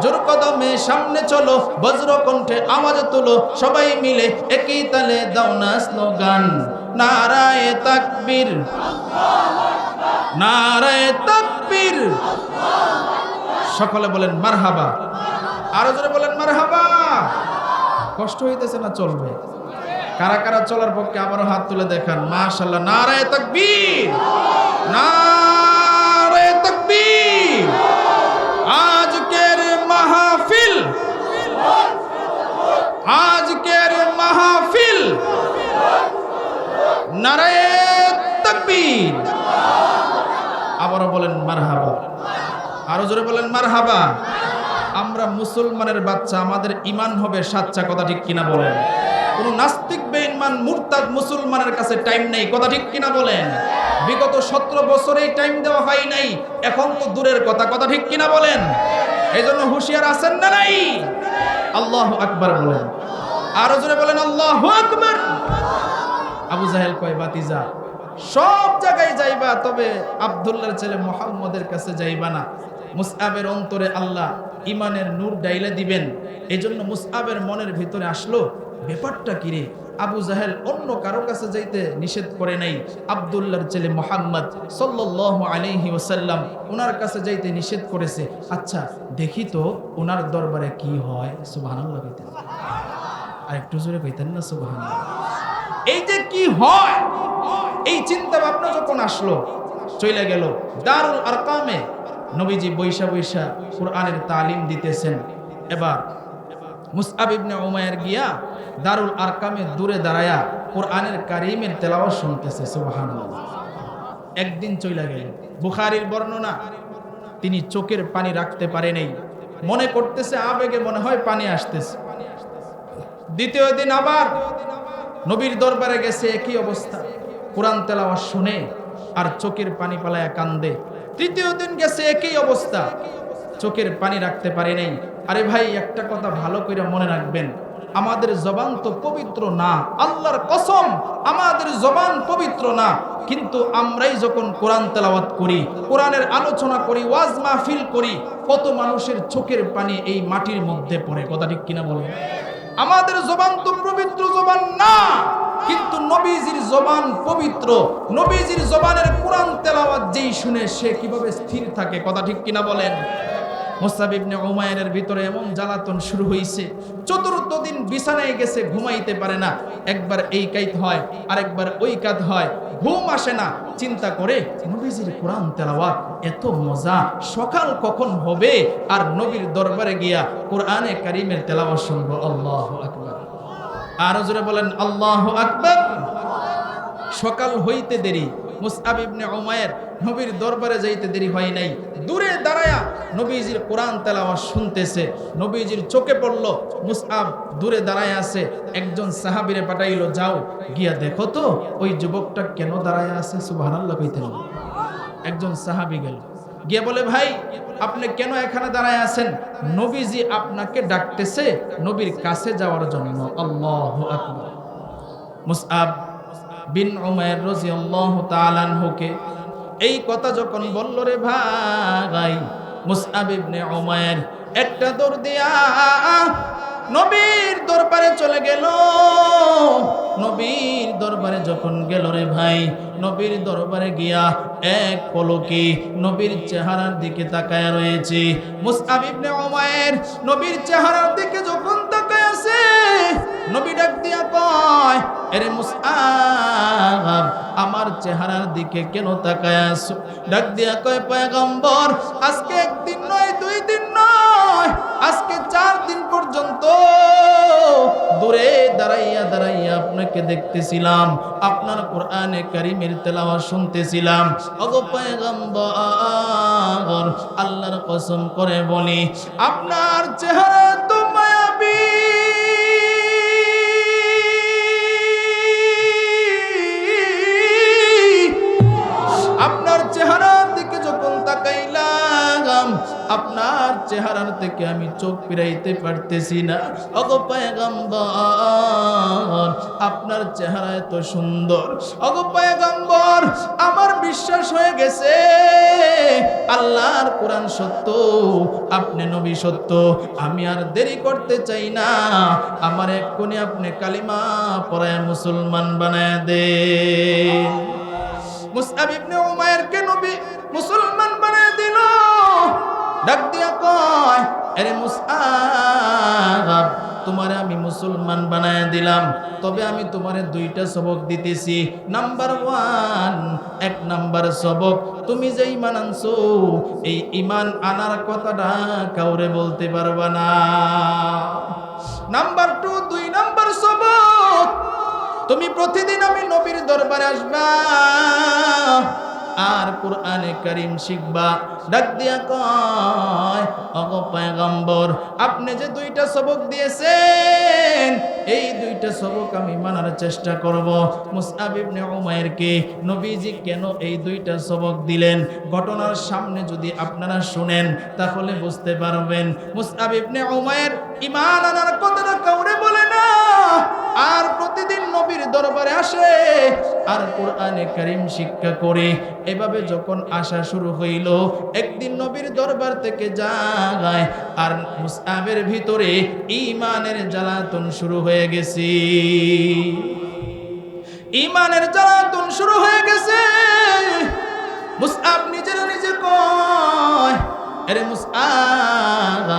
জোর কদমে সামনে চলো, বজ্র কণ্ঠে আওয়াজ তুলো, সবাই মিলে একই তালে দাও না স্লোগান, নারায়ে তাকবীর, নারায়ে তাকবীর। সকলে বলেন মারহাবা। আরো জোরে বলেন মারহাবা। কষ্ট হইতেছে না? চলবে। কারা কারা চলার পক্ষে আবারও হাত তুলে দেখান। মাশাআল্লাহ, নারায়ে তাকবীর, নারায়ে তাকবীর। আজকের মাহফিল, আজকের মাহফিল, নারায়ে তাকবীর। আবারও বলেন মারহাবা, আরো জোরে বলেন মারহাবা। আমরা মুসলমানের বাচ্চা, আমাদের ঈমান হবে সাচ্চা, কথা ঠিক কিনা বলেন? কোন নাস্তিক বেঈমান মুরতাদ মুসলমানের কাছে টাইম নেই, কথা ঠিক কিনা বলেন? বিগত 17 বছরেই টাইম দেওয়া হয় নাই, এখন তো দূরের কথা, কথা ঠিক কিনা বলেন? এই জন্য হুঁশিয়ার আছেন না নাই? আল্লাহু আকবার বলেন, আরো জোরে বলেন আল্লাহু আকবার। আবু জাহেল কয়, বাতিজা সব জায়গায় যাইবা, তবে আব্দুল্লাহর ছেলে মুহাম্মদের কাছে যাইবা না। মুসআবের অন্তরে আল্লাহ ইমানের নূর ডাইলে দিবেন, এজন্য মুসআবের মনের ভিতরে আসলো ব্যাপারটা কি রে, আবু জাহেল অন্য কারো কাছে যাইতে নিষেধ করে নাই, আব্দুল্লাহর ছেলে মুহাম্মদ সাল্লাল্লাহু আলাইহি ওয়াসাল্লাম ওনার কাছে যাইতে নিষেধ করেছে। আচ্ছা দেখি তো ওনার দরবারে কি হয়। সুবহানাল্লাহ কইতেন, আর একটু জোরে কইতেন না সুবহানাল্লাহ। এই যে কি হয়, এই চিন্তা ভাবনা যখন আসলো, চলে গেল দারুল আরকামে। নবীজি বৈশা বৈশা কোরআনের তালিম দিতেছেন। এবার মুসআব ইবনে উমাইর গিয়া দারুল আরকামে দূরে দাঁড়ায়া কোরআনের কারীমের তেলাওয়াত শুনতেছে। সুবহানাল্লাহ। একদিন চলে গেল, বুখারীর বর্ণনা, তিনি চোখের পানি রাখতে পারে নাই, মনে করতেছে আবেগে মনে হয় পানি আসতেছে। দ্বিতীয় দিন আবার নবীর দরবারে গেছে, একই অবস্থা, কোরআন তেলাওয়াত শুনে আর চোখের পানি পালায়া কান্দে। তৃতীয় দিন গেছে, একই অবস্থা, চোখের পানি রাখতে পারে নাই। আরে ভাই, একটা কথা ভালো করে মনে রাখবেন, আমাদের জবান তো পবিত্র না, আল্লাহর কসম আমাদের জবান পবিত্র না, কিন্তু আমরাই যখন কোরআন তেলাওয়াত করি, কোরআনের আলোচনা করি, ওয়াজ মাহফিল করি, কত মানুষের চোখের পানি এই মাটির মধ্যে পড়ে, কথা ঠিক কিনা বলেন? আমাদের জবান তো পবিত্র জবান না, কিন্তু নবীজির জবান পবিত্র। নবীজির জবানের কোরআন তেলাওয়াত যেই শুনে সে কিভাবে স্থির থাকে, কথা ঠিক কিনা বলেন? মুসআব ইবনে উমাইরের ভিতরে এমন জ্বালাতন শুরু হইছে, চতুর্থ দিন বিছানায় গেছে, ঘুমাইতে পারে না। একবার এই কাইত হয়, আরেকবার ওই কাত হয়, ঘুম আসে না। চিন্তা করে নবীজির কোরআন তেলাওয়াত এত মজা, সকাল কখন হবে আর নবীর দরবারে গিয়া কোরআনে কারীমের তেলাওয়াত শুনবো। আল্লাহু আকবার, আরো জোরে বলেন আল্লাহু আকবার। সকাল হইতে দেরি, মুসআব ইবনে উমাইর নবীর দরবারে যাইতে দেরি হয় নাই, দূরে দাঁড়ায়া নবীজির কোরআন তেলাওয়াত শুনতেছে। নবীজির চোখে পড়ল মুসআব দূরে দাঁড়ায় আছে। একজন সাহাবীরে পাঠাইলো, যাও গিয়া দেখো তো ওই যুবকটা কেন দাঁড়ায় আছে। সুবহানাল্লাহ কইতেন। একজন সাহাবী গেল, গিয়ে বলে, ভাই আপনি কেন এখানে দাঁড়ায় আছেন? নবীজি আপনাকে ডাকতেছে নবীর কাছে যাওয়ার জন্য। আল্লাহু আকবার। মুসআব বিন উমাইর রাদিয়াল্লাহু তাআলা আনহুকে এই কথা যখন বলল, রে ভাই, মুসআব ইবনে উমাইর একটা দৌড় দিয়া নবীর দরবারে চলে গেল। নবীর দরবারে যখন গেল, রে ভাই, নবীর দরবারে গিয়া এক পলকে নবীর চেহারার দিকে তাকায় রয়েছে। মুসআব ইবনে উমাইর নবীর চেহারার দিকে যখন তাকায় আছে, নবী ডাক দিয়া কয়, আরে মুসআব, আমার চেহারার দিকে কেন তাকায় আছো? ডাক দিয়া কয়, পয়গম্বর, আজকে একদিন নয়, 2 দিন নয়, আজকে 4 দিন পর্যন্ত দূরে দাঁড়াইয়া দাঁড়াইয়া আপনাকে দেখতেছিলাম, আপনার কোরআনে কারীমের তেলাওয়াত শুনতেছিলাম। ওগো পয়গম্বর, আল্লাহর কসম করে বলি, আপনার চেহারা তো মায়াবী, আপনার চেহারার দিকে যখন তাকাইলাম, আপনার চেহারার থেকে আমি চোখ ফিরাইতে পারতেছি না। ওগো পয়গম্বর, আপনার চেহারা এত সুন্দর। ওগো পয়গম্বর, আমার বিশ্বাস হয়ে গেছে আল্লাহর কোরআন সত্য, আপনি নবী সত্য। আমি আর দেরি করতে চাই না, আমার এক্ষুনি আপনি কালিমা পড়ায় মুসলমান বানায় দেন। মুসআব ইবনে উমাইরকে নবী মুসলমান বানায় দিল। ডাক দিয়া কয়, আরে মুসআব, তোমারে আমি মুসলমান বানায় দিলাম, তবে আমি তোমারে দুইটা সবক দিতেছি। নাম্বার 1, 1 নাম্বার সবক, তুমি যে ঈমান আনছো এই ঈমান আনার কথাটা কাউরে বলতে পারবা না। নাম্বার 2, 2 নাম্বার সবক, তুমি প্রতিদিন আমি নবীর দরবারে আসবা আর কোরআনে কারীম শিখবা। ডাক দিয়া কয়, ওগো পয়গম্বর, আপনি যে দুইটা সবক দিয়েছেন এই দুইটা সবক আমি মানার চেষ্টা করব। মুসআব ইবনে উমাইরকে নবীজি কেন এই দুইটা সবক দিলেন, ঘটনার সামনে যদি আপনারা শুনেন তাহলে বুঝতে পারবেন। মুসআব ইবনে উমাইর ঈমান আনার কথাটা কাউরে বলে না, আর প্রতিদিন নবীর দরবারে আসে আর কোরআনে কারীম শিক্ষা করে। এভাবে যখন আসা শুরু হইল, একদিন নবীর দরবার থেকে যায় আর মুসআবের ভিতরে ঈমানের জ্বালাতন শুরু হয়ে গেছে। ঈমানের জ্বালাতন শুরু হয়ে গেছে। মুসআব নিজের নিজে কয়, আরে মুসআব,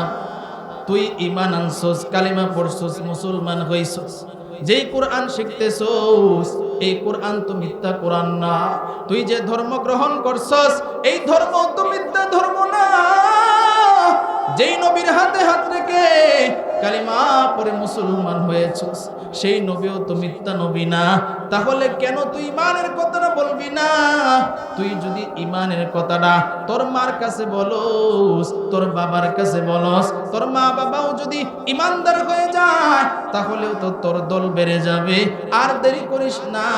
তুই ঈমান আনছস, কালিমা পড়ছস, মুসলমান হইছস, যেই কোরআন শিখতেছস এই কোরআন তো মিথ্যা কোরআন না। তুই যে ধর্ম গ্রহণ করছস এই ধর্ম তো মিথ্যা ধর্ম না। যেই নবীর হাতে হাত রেখে কালিমা পড়ে মুসলমান হয়েছস সেই নবীও তো মিথ্যা নবী না। তাহলে কেন তুই ঈমানের কথাটা বলবি না? তুই যদি ঈমানের কথাটা তোর মার কাছে বলস, তোর বাবার কাছে বলস, তোর মা বাবাও যদি ঈমানদার হয়ে যায় তাহলেও তো তোর দল বেড়ে যাবে। আর দেরি করিস না,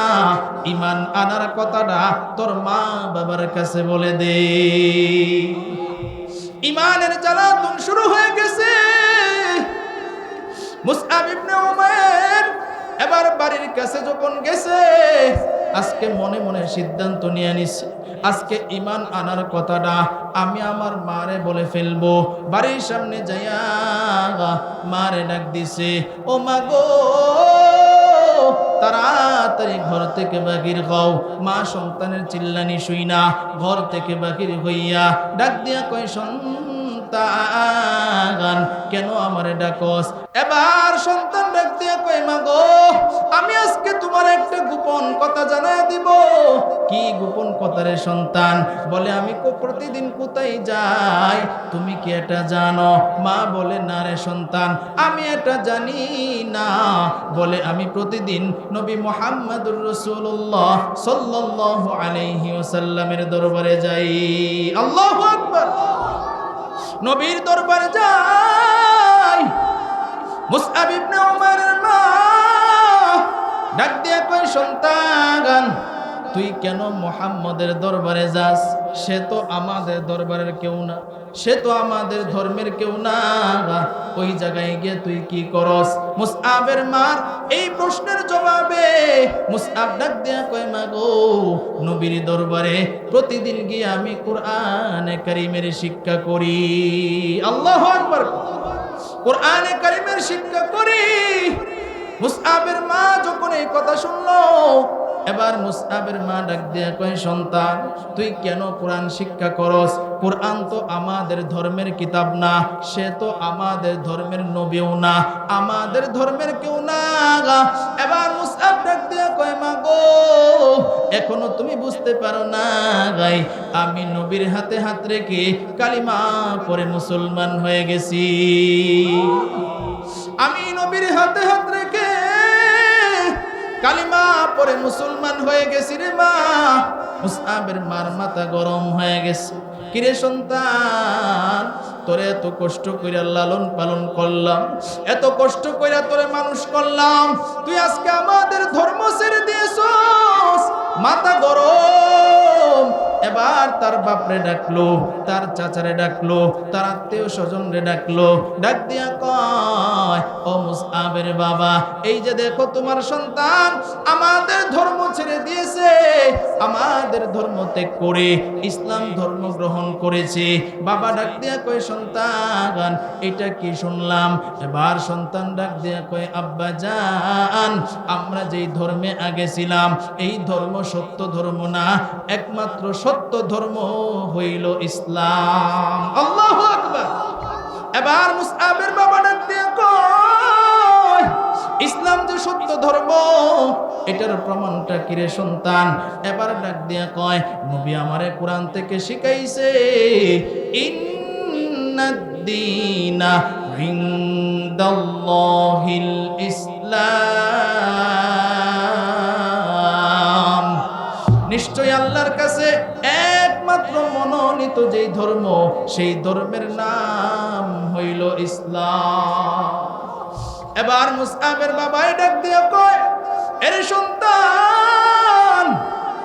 ঈমান আনার কথাটা তোর মা বাবার কাছে বলে দে। ঈমানের জ্বালাতন শুরু হয়ে গেছে। মুসআব ইবনে উমাইর এবার বাড়ির কাছে যখন গেছে, আজকে মনে মনে সিদ্ধান্ত নিয়ে নিছে, আজকে ঈমান আনার কথাটা আমি আমার মারে বলে ফেলবো। বাড়ির সামনে যাইয়া মারে ডাক দিছে, ও মা গো, তাড়াতাড়ি ঘর থেকে বাহির হও। মা সন্তানের চিল্লানি শুই না ঘর থেকে বাহির হইয়া ডাক দিয়া কয়, সন্তান কেন আমারে ডাকস? এবার সন্তান ডাক দিয়া কয়, মা গো, আমি আজকে তোমার একটা গোপন কথা জানাই দিব। কি গোপন কথা রে সন্তান? বলে, আমি প্রতিদিন কোথায় যাই তুমি কি এটা জানো? মা বলে, না রে সন্তান, আমি এটা জানি না। বলে, আমি প্রতিদিন নবী মুহাম্মদুর রাসূলুল্লাহ সাল্লাল্লাহু আলাইহি ওয়াসাল্লামের দরবারে যাই। আল্লাহু আকবার। নবীর দরবারে যাই। মুসআব ইবনে উমাইরের মা ডাক দিয়া কয়, সন্তান তুই কেন মুহাম্মদের দরবারে যাস? সে তো আমাদের দরবারের কেউ না, সে তো আমাদের ধর্মের কেউ না, ওই জায়গায় গিয়ে তুই কি করস? মুসআবের মার এই প্রশ্নের জবাবে মুসআব ডাক দিয়া কয়, মা গো, নবীর দরবারে প্রতিদিন গিয়ে আমি কোরআনে কারীমের শিক্ষা করি। আল্লাহু আকবার। কোরআনে কারীমের শিক্ষা করি। মুসআবের মা যখন এই কথা শুনলো, এবার মুসআবের মা ডাক দিয়া কয়, সন্তান তুই কেন কোরআন শিক্ষা করস? কোরআন তো আমাদের ধর্মের কিতাব না, সে তো আমাদের ধর্মের নবীও না, আমাদের ধর্মের কেউ না। এবার মুসআব ডাক দিয়া কয়, মা গো, এখনো তুমি বুঝতে পারো না গাই, আমি নবীর হাতে হাত রেখে কালিমা পড়ে মুসলমান হয়ে গেছি। আমি নবীর হাতে হাত রেখে কালিমা পরে মুসলমান হয়ে গেছি রে মা। মুসআবের মার মাথা গরম হয়ে গেছে। কিরে সন্তান, তোরে এত কষ্ট কইরা লালন পালন করলাম, এত কষ্ট কইরা তোরে মানুষ করলাম, তুই আজকে আমাদের ধর্ম ছেড়ে দিয়েছস, মাথা গরম। এবার তার বাপরে ডাকলো, তার চাচারে ডাকলো, তার আত্মীয় স্বজনরে ডাকলো, ডাক দিয়া কয়, ও মুসআবের বাবা, এই যে দেখো তোমার সন্তান আমাদের ধর্ম ছেড়ে দিয়েছে, আমাদের ধর্ম ত্যাগ করে ইসলাম ধর্ম গ্রহণ করেছে। বাবা ডাক দিয়া কয়, সন্তান এটা কি শুনলাম? এবার সন্তান ডাক দিয়া কয়, আব্বা জান, আমরা যেই ধর্মে আগে ছিলাম এই ধর্ম সত্য ধর্ম না, একমাত্র সত্য ধর্ম হইল ইসলাম। আল্লাহু আকবার। এবার মুসআবের বাবা ডাক দিয়া কয়, ইসলাম যে সত্য ধর্ম এটার প্রমাণটা কি রে সন্তান? এবার ডাক দিয়া কয়, নবী আমারে কোরআন থেকে শিখাইছে, ইন্নাদ-দীনা ইনদাল্লাহিল ইসলাম। নিশ্চয় আল্লাহর কাছে একমাত্র মনোনীত যেই ধর্ম, সেই ধর্মের নাম হইল ইসলাম। এবার মুসআবের বাবাই ডাক দিয়া কয়, এরে সন্তান,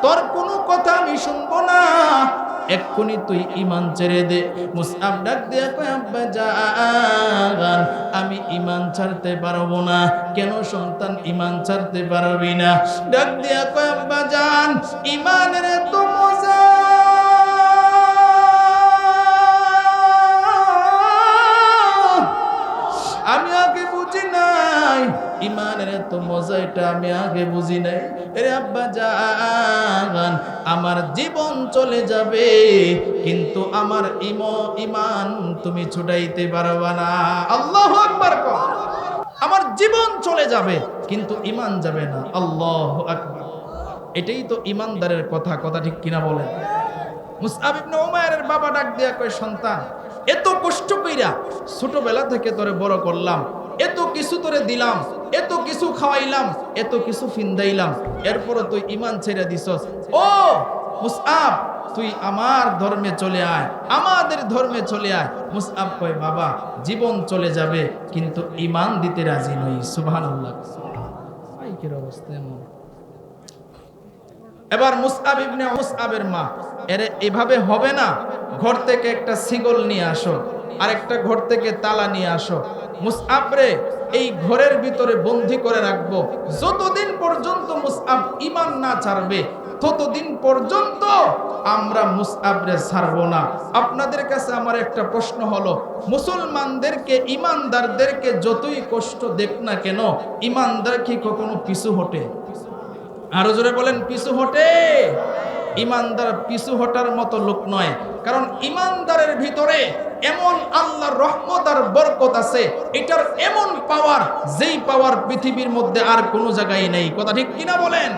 তোর কোনো কথা আমি শুনবো না, এক্ষুনি তুই ঈমান ছেড়ে দে। মুসআব ডাক দিয়া কয়, আব্বা জান, আমি ঈমান ছাড়তে পারবো না। কেন সন্তান ঈমান ছাড়তে পারবি না? ডাক দিয়া কয়, আব্বা জান, ঈমানের এত মজা, আমি আগে বুঝি নাই। ঈমানের এত মজা এটা আমি আগে বুঝি নাই। আরে আব্বা জান, আমার জীবন চলে যাবে কিন্তু আমার ঈমান তুমি ছুটাইতে পারবা না। আল্লাহু আকবার কর। আমার জীবন চলে যাবে কিন্তু ঈমান যাবে না। আল্লাহু আকবার। এটাই তো ঈমানদারের কথা। কথা ঠিক কিনা বলেন? মুসআব ইবনে উমাইরের বাবা ডাক দিয়া কয়, সন্তান, এত কষ্ট কইরা ছোটবেলা থেকে তোরে বড় করলাম, এত কিছু তোরে দিলাম, এত কিছু খাওয়াইলাম, এত কিছু ফিন্দাইলাম, এরপরও তুই ঈমান ছেড়ে দিছস। ও মুসআব, তুই আমার ধর্মে চলে আয়, আমাদের ধর্মে চলে আয়। মুসআব কয়, বাবা, জীবন চলে যাবে কিন্তু ঈমান দিতে রাজি নই। সুবহানাল্লাহ। মাইকের অবস্থা এমন। এবার মুসআবের মা, এর এভাবে হবে না, ঘর থেকে একটা শিকল নিয়ে আসো, আর একটা ঘর থেকে তালা নিয়ে আসো। মুসআব রে এই ঘরের ভিতরে বন্দী করে রাখবো। যতদিন পর্যন্ত মুসআব ঈমান না ছাড়বে ততদিন পর্যন্ত আমরা মুসআব রে ছাড়বো না। আপনাদের কাছে আমার একটা প্রশ্ন হলো, মুসলমানদেরকে, ঈমানদারদেরকে যতই কষ্ট দেখ না কেন, ঈমানদার কি কখনো পিছু হটে? আরো জোরে বলেন, পিছু হটে? ঈমানদার পিছু হটার মতো লোক নয়। কারণ ঈমানদারের ভিতরে এমন আল্লাহর রহমত আর বরকত আছে, এটার এমন পাওয়ার, যেই পাওয়ার পৃথিবীর মধ্যে আর কোনো জায়গায় নেই। কথা ঠিক কিনা বলেন?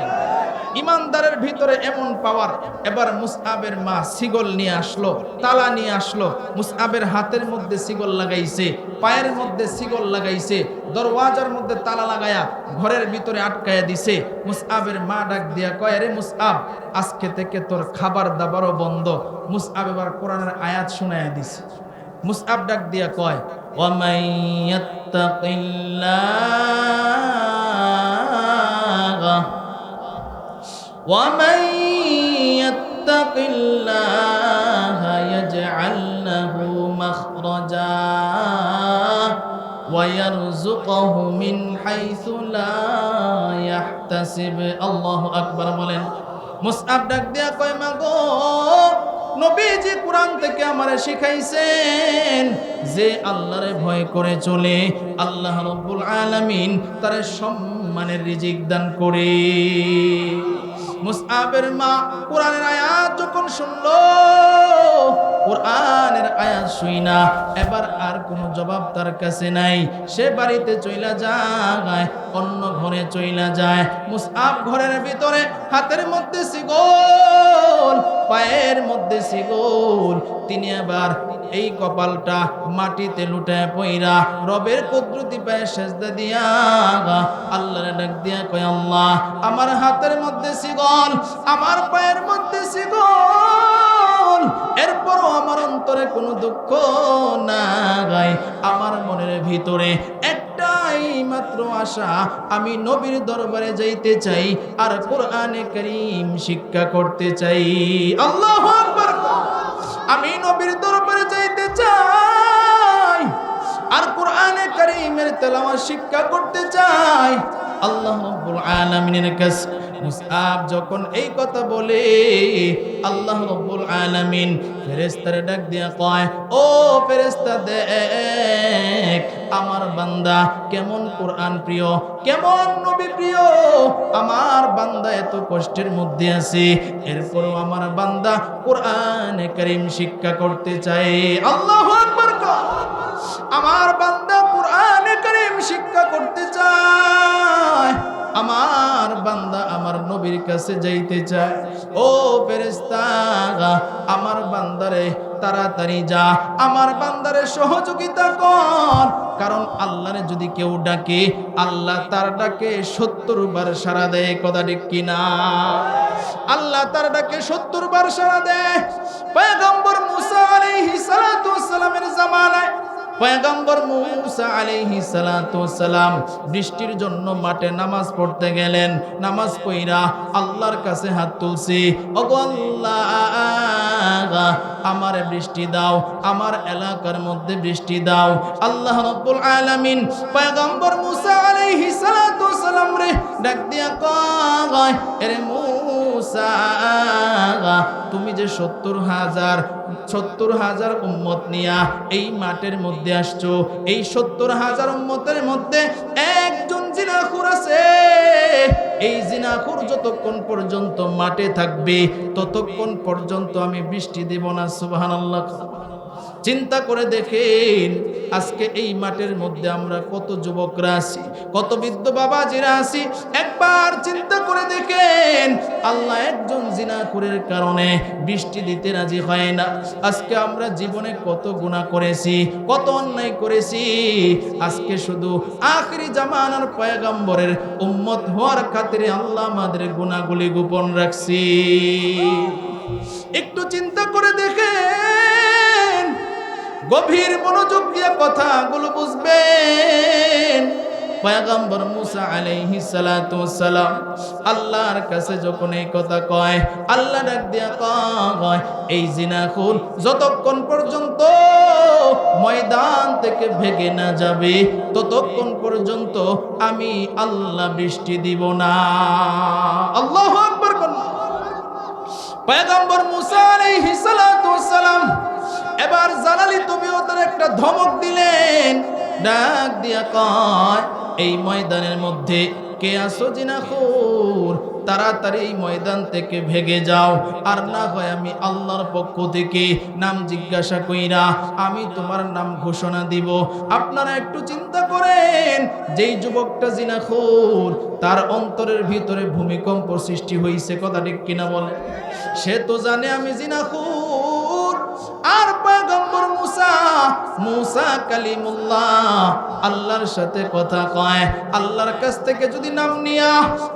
ঈমানদারের ভিতরে এমন পাওয়ার। এবার মুসআবের মা শিকল নিয়ে আসলো, তালা নিয়ে আসলো। মুসআবের হাতের মধ্যে শিকল লাগাইছে, পায়ের মধ্যে শিকল লাগাইছে, দরওয়াজার মধ্যে তালা লাগায়া ঘরের ভিতরে আটকায়া দিছে। মুসআবের মা ডাক দিয়া কয়, রে মুসআব, আজকে থেকে তোর খাবার দাবারও বন্ধ। মুসআব এবার কোরআনের আয়াত শুনাইয়া দিছে। মুসআব ডাক দিয়া কয়, ওয়ামাই ইয়াত্তাকিল্লাহ ومن يتق الله يجعل له مخرجا ويرزقه من حيث لا يحتسب। الله আকবার বলেন। মুসআব ডাক দিয়া কয়, মাগো, নবীজি কোরআন থেকে আমারে শিখাইছেন যে আল্লাহরে ভয় করে চলে, আল্লাহ রাব্বুল আলামিন তারে সম্মানের রিজিক দান করে। মুসআবের মা কোরআনের আয়াত যখন শুনলো, কোরআনের আয়াত শুইনা এবার আর কোনো জবাব তার কাছে নাই। সে বাড়িতে চইলা যায়, অন্য ঘরে চইলা যায়। মুসআব ঘরের ভিতরে, হাতের মধ্যে শিকল, পায়ের মধ্যে শিকল। তিনি আবার এই কপালটা মাটিতে লুটায় পইরা রবের কুদরতি পায়ে সেজদা দিয়া আল্লাহর ডাক দিয়া কয়, আল্লাহ, আমার হাতের মধ্যে শিকল, আমার পায়ের মধ্যে শিকল, এরপরও আমার অন্তরে কোনো দুঃখ নাই। আমার মনের ভিতরে একটাই মাত্র আশা, আমি নবীর দরবারে যাইতে চাই আর কোরআনে কারীম শিক্ষা করতে চাই। আল্লাহু আকবার। আমি নবীর দরবারে যাইতে চাই আর কোরআনে কারীমের তেলাওয়াত শিক্ষা করতে চাই। আল্লাহ রাব্বুল আলামিনের কাছে মুসআব যখন এই কথা বলে, আল্লাহ রাব্বুল আলামিন ফেরেশতারে ডাক দিয়া কয়, ও ফেরেশতা, দেখ আমার বান্দা কেমন কোরআন প্রিয়, কেমন নবী প্রিয়। আমার বান্দা এত কষ্টের মধ্যে আছে, এরপরও আমার বান্দা কোরআনে কারীম শিক্ষা করতে চায়। আল্লাহু আকবার। আমার বান্দা কোরআনে কারীম শিক্ষা করতে চায়। আমার বান্দা আমার নবীর কাছে যাইতে চায়। ও ফেরেশতা, আমার বান্দারে তাড়াতাড়ি যা, আমার বান্দারে সহযোগিতা কর। কারণ আল্লাহরে যদি কেউ ডাকে, আল্লাহ তার ডাকে 70 বার সাড়া দেয়। কথা ঠিক কিনা? আল্লাহ তার ডাকে 70 বার সাড়া দেয়। পয়গম্বর মুসা আলাইহিস সালাতু ওয়াস সালামের জামানায় পয়গম্বর মুসা আলাইহিস সালাতু ওয়াস সালাম বৃষ্টির জন্য মাঠে নামাজ পড়তে গেলেন। নামাজ পড়া আল্লাহর কাছে হাত তুলছি, ওগো আল্লাহ, আমার বৃষ্টি দাও, আমার এলাকার মধ্যে বৃষ্টি দাও। আল্লাহ রাব্বুল আলামিন পয়গম্বর মুসা আলাইহিস সালাতু ওয়াস সালাম রে ডাক দিয়া কয়, এরে মুসা, তুমি যে 70,000 উম্মত নিয়া এই মাঠের মধ্যে আসছো, এই 70,000 উম্মতের মধ্যে একজন জিনাখোর আছে। এই জিনাখোর যতক্ষণ পর্যন্ত মাঠে থাকবে ততক্ষণ পর্যন্ত আমি বৃষ্টি দেব না। সুবহানাল্লাহ। চিন্তা করে দেখেন, আজকে এই মাঠের মধ্যে আমরা কত যুবকরা আছি, কত বৃদ্ধ বাবাজিরা আছি। একবার চিন্তা করে দেখেন, আল্লাহ একজন জিনাখোরের কারণে বৃষ্টি দিতে রাজি হয় না। আজকে আমরা জীবনে কত গুনাহ করেছি, কত অন্যায় করেছি। আজকে শুধু আখিরি জামানার পয়গম্বরের উম্মত হওয়ার খাতিরে আল্লাহ আমাদের গুনাহগুলি গোপন রাখছি। একটু চিন্তা করে দেখেন, গভীর মনোযোগ দিয়ে কথাগুলো বুঝবেন। পয়গম্বর মুসা আলাইহিস সালাতু ওয়াস সালাম আল্লাহর কাছে যখন এই কথা কয়, আল্লাহ ডাক দিয়া কয়, এই জিনাখোর যতক্ষণ পর্যন্ত ময়দান থেকে ভেগে না যাবে ততক্ষণ পর্যন্ত আমি আল্লাহ বৃষ্টি দিব না। আল্লাহু আকবার। পয়গম্বর মুসা আলাইহিস সালাতু ওয়াস সালাম এবার জালালি তুমিও তার একটা ধমক দিলেন, ডাক দিয়া কয়, এই ময়দানের মধ্যে কে আসো জিনাখোর, তাড়াতাড়ি এই ময়দান থেকে ভেগে যাও, আর না হয় আমি আল্লাহর পক্ষ থেকে নাম জিজ্ঞাসা কইরা আমি তোমার নাম ঘোষণা দিব। আপনারা একটু চিন্তা করেন, যেই যুবকটা জিনাখোর, তার অন্তরের ভিতরে ভূমিকম্প সৃষ্টি হয়েছে। কথা ঠিক কিনা বলে? সে তো জানে আমি জিনাখোর। আর পয়গম্বর মুসা কালিমুল্লাহ আল্লাহর সাথে কথা কয়, আল্লাহর কাছ থেকে যদি নাম নিয়া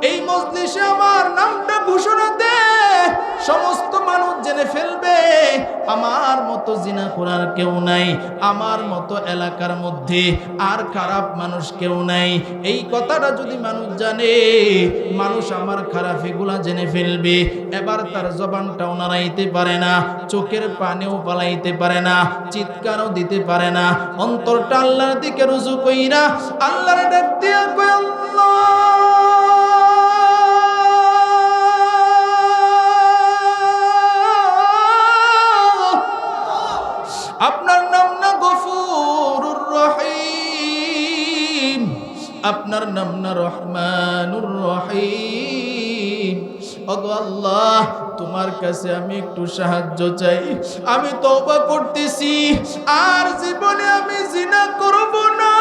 এই মজলিসে আমার নামটা ঘোষণা দে, সমস্ত মানুষ জেনে ফেলবে আমার মতো জিনাখোর আর কেউ নাই, আমার মতো এলাকার মধ্যে আর খারাপ মানুষ কেউ নাই। এই কথাটা যদি মানুষ জানে, মানুষ আমার খারাপিগুলা জেনে ফেলবে। এবার তার জবানটাও নাড়াইতে পারে না, চোখের পানিও পালাইতে পারে না, চিৎকারও দিতে পারে না। অন্তরটা আল্লাহর দিকে রুজু কইরা আল্লাহর ডাক দিয়া কয়, আল্লাহ, আপনার নাম না গফুরুর রহিম, আপনার নাম না রহমানুর রহিম। ওগো আল্লাহ, তোমার কাছে আমি একটু সাহায্য চাই। আমি তওবা করতেছি, আর জীবনে আমি জিনা করব না।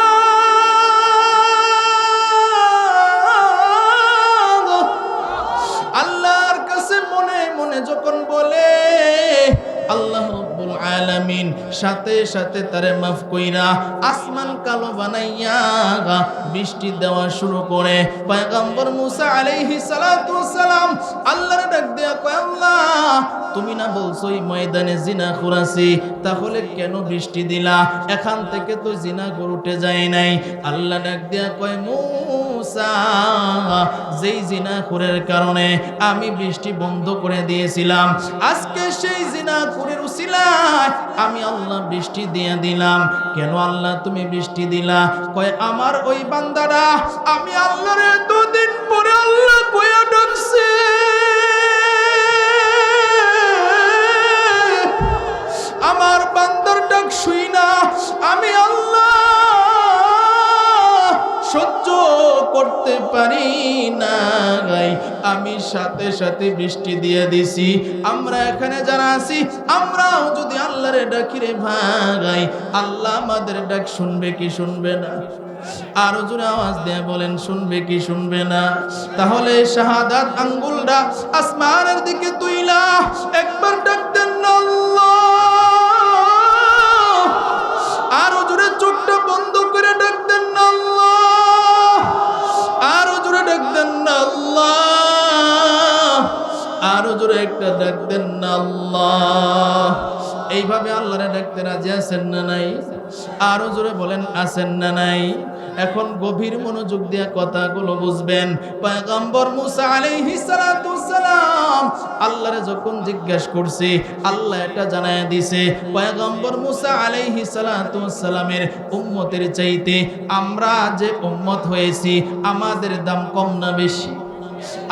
আল্লাহর কাছে মনে মনে যখন বলে, আল্লাহ রাব্বুল আলামিন সাথে সাথে তারে মাফ কইরা আসমান কালো বানাইয়া বৃষ্টি দেওয়া শুরু করে। পয়গম্বর মুসা আলাইহিস সালাতু ওয়াস সালাম আল্লাহর ডাক দিয়া কয়, আল্লাহ, তুমি না বলছো এই ময়দানে জিনাখোর আছে, তাহলে কেন বৃষ্টি দিলা? এখান থেকে তো জিনাখোর উঠে যায় নাই। আল্লাহ ডাক দিয়া কয়, মুসা, যেই জিনাখোরের কারণে আমি বৃষ্টি বন্ধ করে দিয়েছিলাম, আজকে সেই জিনাখোরের উসিলায় আমি আল্লাহ বৃষ্টি দিয়ে দিলাম। কেন আল্লাহ তুমি বৃষ্টি দিলা? কয়, আমার ওই বান্দারা আমি আল্লাহরে দুদিন পরে আল্লাহ কইয়া ডাকছে, আমার বান্দার ডাক শুই না আমি আল্লাহ সহ্য করতে পারি না, আমি সাথে সাথে বৃষ্টি দিয়ে দিছি। আমরা এখানে যারা আছি, আমরাও যদি আল্লাহরে ডাকি রে ভাই, আল্লাহ আমাদের ডাক শুনবে কি শুনবে না? আরো জোরে আওয়াজ দিয়ে বলেন, শুনবে কি শুনবে না? তাহলে শাহাদাত আঙ্গুলটা আসমানের দিকে তুইলা একবার ডাক দেন না আল্লাহ। আরো জোরে চোখটা বন্ধ করে ডাক দেন না আল্লাহ। আরো জোরে ডাক দেন না আল্লাহ। আরো জোরে একটা ডাক দেন না আল্লাহ। এইভাবে আল্লাহরে ডাকতে রাজি আছেন না নাই? আরো জোরে বলেন, আছেন না নাই? এখন গভীর মনোযোগ দিয়ে কথাগুলো বুঝবেন। পয়গম্বর মুসা আলাইহিস সালাতু সালাম আল্লাহরে যখন জিজ্ঞেস করছে, আল্লাহ এটা জানায় দিছে, পয়গম্বর মুসা আলাইহিস সালাতু সালামের উম্মতের চাইতে আমরা যে উম্মত হয়েছি আমাদের দাম কম না বেশি?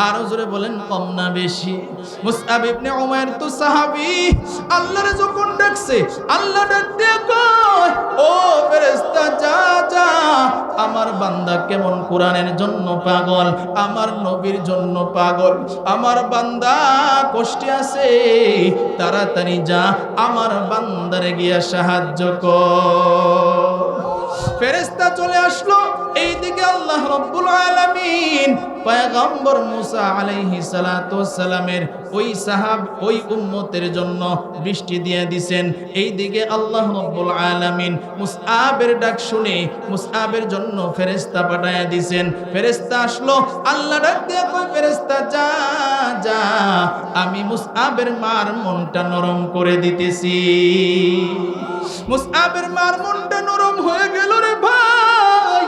আরো জোরে বলেন, কম না বেশি? মুসআব ইবনে উমাইর তো সাহাবী, আল্লাহরে যখন ডাকছে, আল্লাহ ডাক দিয়ে কয়, ও ফেরেশতা যা যা, আমার বান্দা কেমন কোরআনের জন্য পাগল, আমার নবীর জন্য পাগল, আমার বান্দা কষ্টে আছে, তাড়াতাড়ি যা আমার বান্দারে গিয়া সাহায্য কর। ফেরেশতা চলে আসলো। এইদিকে আল্লাহ রাব্বুল আলামিন পয়গম্বর মুসা আলাইহিস সালাতু সালামের ওই উম্মতের জন্য বৃষ্টি দিয়ে দিবেন। এইদিকে আল্লাহ রাব্বুল আলামিন মুসআবের ডাক শুনে মুসআবের জন্য ফেরেশতা পাঠায়া দিবেন। ফেরেশতা আসলো, আল্লাহ ডাক দিয়ে কই, ফেরেশতা যা যা, আমি মুসআবের মার মনটা নরম করে দিতেছি। মুসআবের মার মনটা নরম হয়ে গেল রে ভাই।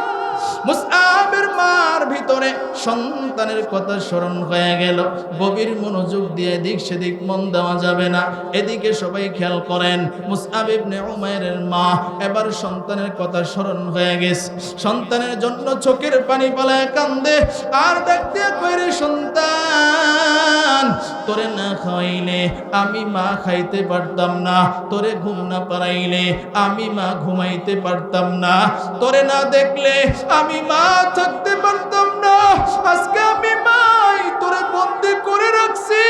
মুসআবের মার ভিতরে সন্তানের কথা স্মরণ হয়ে গেল। গভীর মনোযোগ দিয়ে এদিক সেদিক মন দেওয়া যাবে না। এদিকে সবাই খেয়াল করেন, মুসআব ইবনে উমাইরের মা এবার সন্তানের কথা স্মরণ হয়ে গেছে। সন্তানের জন্য চোখের পানি পালায় কান্দে আর ডাক দিয়ে কই, রে সন্তান, তোরে না খাওয়াইলে আমি মা খাইতে পারতাম না, তোরে ঘুম না পাড়াইলে আমি মা ঘুমাইতে পারতাম না, তোরে না দেখলে আমি মা থাকতে পারতাম না, আজকে আমি মাই তোরে বন্দি করে রাখছি।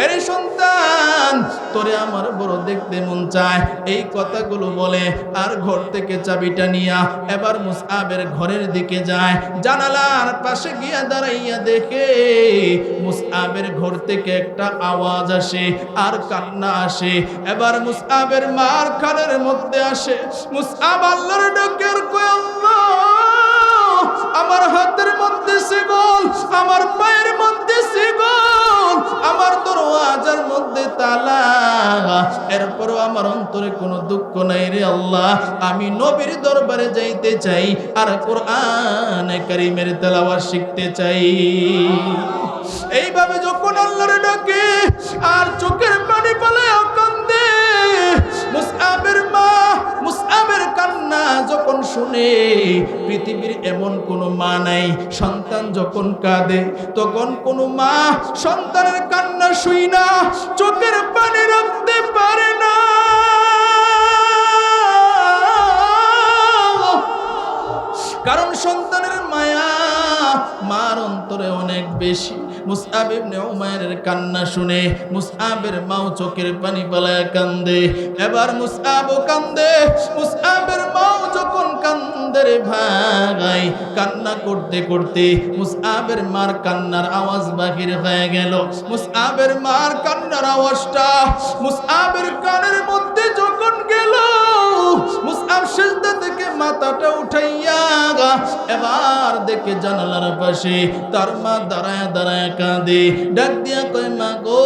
এরে সন্তান, তোরে আমার বড় দেখতে মন চায়। এই কথাগুলো বলে আর ঘর থেকে চাবিটা নিয়া এবার মুসআবের ঘরের দিকে যায়। জানালার পাশে গিয়া দাঁড়াইয়া দেখে মুসআবের ঘর থেকে একটা আওয়াজ আসে আর কান্না আসে। এবার মুসআবের মার কানের মধ্যে আসে। মুসআব আল্লাহর ডাকের কয়, আল্লাহ, আমার হাতের মধ্যে শিকল, আমার পায়ের মধ্যে শিকল, আমার দরওয়াজার মধ্যে তালা, এরপরও আমার অন্তরে কোনো দুঃখ নাই রে আল্লাহ। আমি নবীর দরবারে যাইতে চাই আর কোরআনে কারীমের তেলাওয়াত শিখতে চাই। এইভাবে যখন আল্লাহর ডাকে আর চোখের পানি পালায় কান্দে, মুসআবের মা মুসআবের কান্না যখন শুনে, পৃথিবীর এমন কোনো মা নাই, সন্তান যখন কাঁদে তখন কোনো মা সন্তানের কান্না শুই না চোখের পানি রাখতে পারে না। কারণ সন্তানের মায়া মার অন্তরে অনেক বেশি। মুসআব ইবনে উমাইরের কান্না শুনে মুসআবের মাও চোখের পানি পালায় কান্দে। এবার মুসআবও কান্দে। মুসআবের মাও যখন কান্দে রে ভাই, কান্না করতে করতে মুসআবের মার কান্নার আওয়াজ বাহির হয়ে গেল। মুসআবের মার কান্নার আওয়াজটা মুসআবের কানের মধ্যে যখন গেল, মুসআব সিজদা থেকে মাথাটা উঠাইয়া এবার দেখে জানালার পাশে তার মা দাঁড়ায় দাঁড়ায় কাঁদে। ডাক দিয়া কয়, মা গো,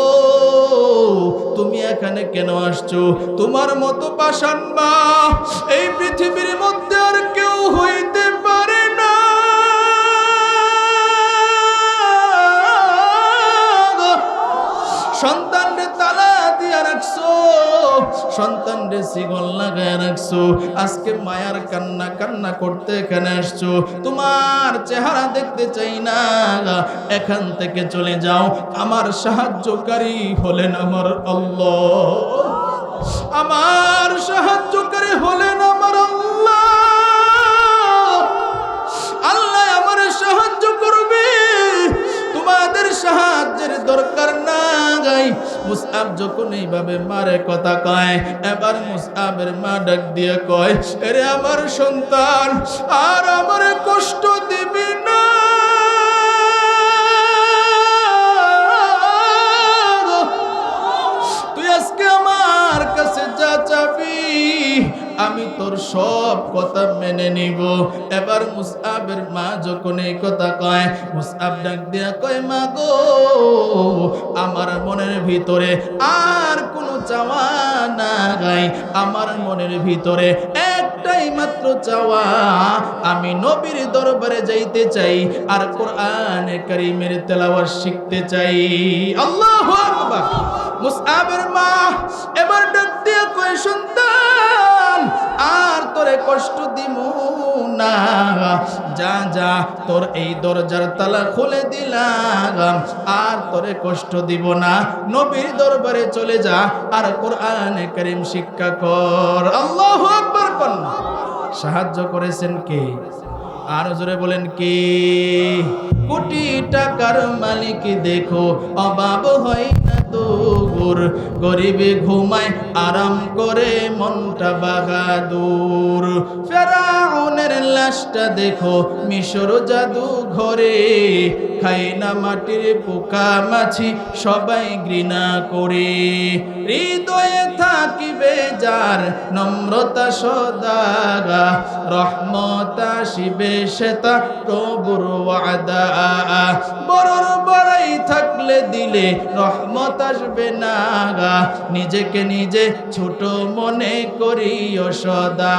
তুমি এখানে কেন আসছো? তোমার মতো পাষাণ মা এই পৃথিবীর মধ্যে আর কেউ হইতে পারে না। সন্তানরে তালা দিয়া রাখছো, সন্তানরে শিকল লাগায় রাখছো, আজকে মায়ার কান্না কান্না করতে এখানে আসছো। তোমার চেহারা দেখতে চাই না, এখান থেকে চলে যাও। আমার সাহায্যকারী হলেন আমার আল্লাহ, আমার সাহায্যকারী হলেন আমার আল্লাহ। আল্লাহ আমার সাহায্য করবে, তোমাদের সাহায্যের দরকার নাই। মুসআব যখন এইভাবে মারে কথা কয়, এবার মুসআবের মা ডাক দিয়ে কয়, আরে আমার সন্তান, আর আমার কষ্ট দিবি না। তুই আজকে আমার কাছে যা চাবি আমি তোর সব কথা মেনে নিব। এবার মুসআবের মা যখন এই কথা কয়, মুসআব ডাক দিয়া কয়, মা গো, আমার মনের ভিতরে আর কোনো চাওয়া নাই, আমার মনের ভিতরে একটাই মাত্র চাওয়া, আমি নবীর দরবারে যাইতে চাই আর কোরআনে কারীমের তেলাওয়াত শিখতে চাই। আল্লাহু আকবার। মুসআবের মা এবার ডাক দিয়া কয়, সন্তান, আর তোরে কষ্ট দিমু না, যা যা, তোর এই দরজার তালা খুলে দিলাম, আর তোরে কষ্ট দিব না, নবীর দরবারে চলে যা আর কোরআনে কারীম শিক্ষা কর। আল্লাহু আকবার। কোন সাহায্য করেছেন কে? আর জোরে বলেন কে? কোটি টাকার মালিক দেখো অভাব হয় না দূর, গরিবে ঘুমায় আরাম করে মনটা বাহাদুর। ফেরাউনের লাশটা দেখো মিশর জাদু ঘরে, খায় না মাটির পোকা মাছি সবাই ঘৃণা করে। হৃদয়ে থাকিবে যার নম্রতা সদা, রহমত আসিবে সেটা প্রভুর ওয়াদা। বড়র বড়াই থাকলে দিলে রহমত আসবে না, নিজেকে নিজে ছোট মনে করিও সদা।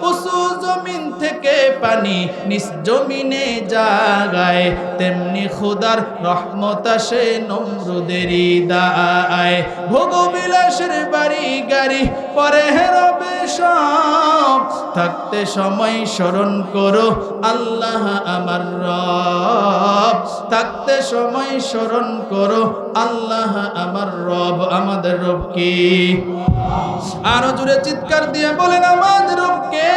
উঁচু জমিন থেকে পানি নিচ জমিনে জাগায়, তেমনি খোদার রহমত আসে নমরুদেরই দায়। ভোগবিলাসের বাড়ি গাড়ি পরে রবে সব, থাকতে সময় স্মরণ করো আল্লাহ আমার রব, থাকতে সময় স্মরণ করো আল্লাহ আমার রব। আমাদের রব কে? আরো জোরে চিৎকার দিয়ে বলেন, আমাদের রব কে?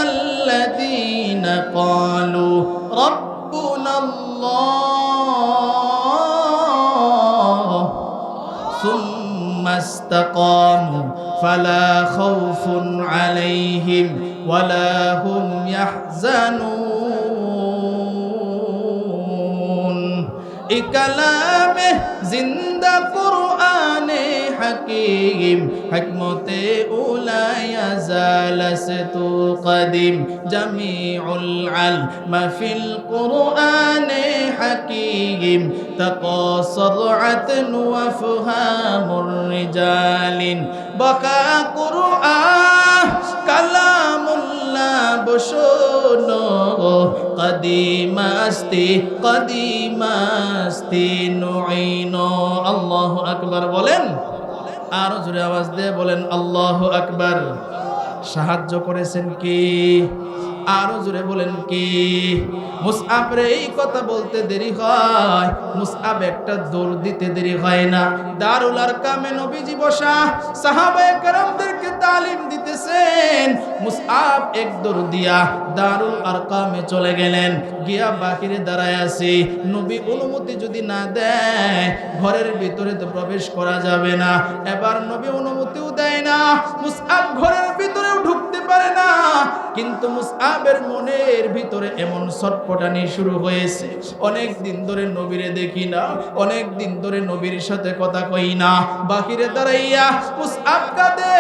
ইন্নাল্লাযীনা ক্বালু রাব্বুনাল্লাহ সুম্মা ইসতাকামু ফালা খাউফুন আলাইহিম ওয়ালা হুম ইয়াহজানুন। এ কালামে জিন্দা কুরআনে হাকিম, হিকমতে উলায়া জালাসতু কদিম, জামিউল আলম ফিল কুরআনে হাকিম, তাকাসারআত ওয়া ফুহামুর রিজালিন, বাকা কুরআন কালামুল্লাহ বশনো, কদিমাস্তি কদিমাস্তি নুইনো। আল্লাহু আকবার বলেন। আরো জোরে আওয়াজ দিয়ে বলেন আল্লাহু আকবার। সাহায্য করেছেন কি? আরো জোরে বলেন কি? মুসআব রে এই কথা বলতে দেরি হয়, মুসআব একটা দৌড় দিতে দেরি হয় না। দারুল আরকামে নবীজি বসা, সাহাবায়ে কেরামদেরকে তালিম দিতেছেন। মুসআব এক দৌড় দিয়া দারুল আরকামে চলে গেলেন, গিয়া বাহিরে দাঁড়ায় আছে। নবী অনুমতি যদি না দেয় ঘরের ভিতরে তো প্রবেশ করা যাবে না। এবার নবী অনুমতিও দেয় না, মুসআব ঘরের ভিতরেও ঢুকতে পারে না। কিন্তু মুসআবের মনের ভিতরে এমন ছটফটানি শুরু হয়েছে, অনেক দিন ধরে নবীরে দেখি না, অনেক দিন ধরে নবীর সাথে কথা কই না। বাহিরে দাঁড়াইয়া মুসআব কাঁদে।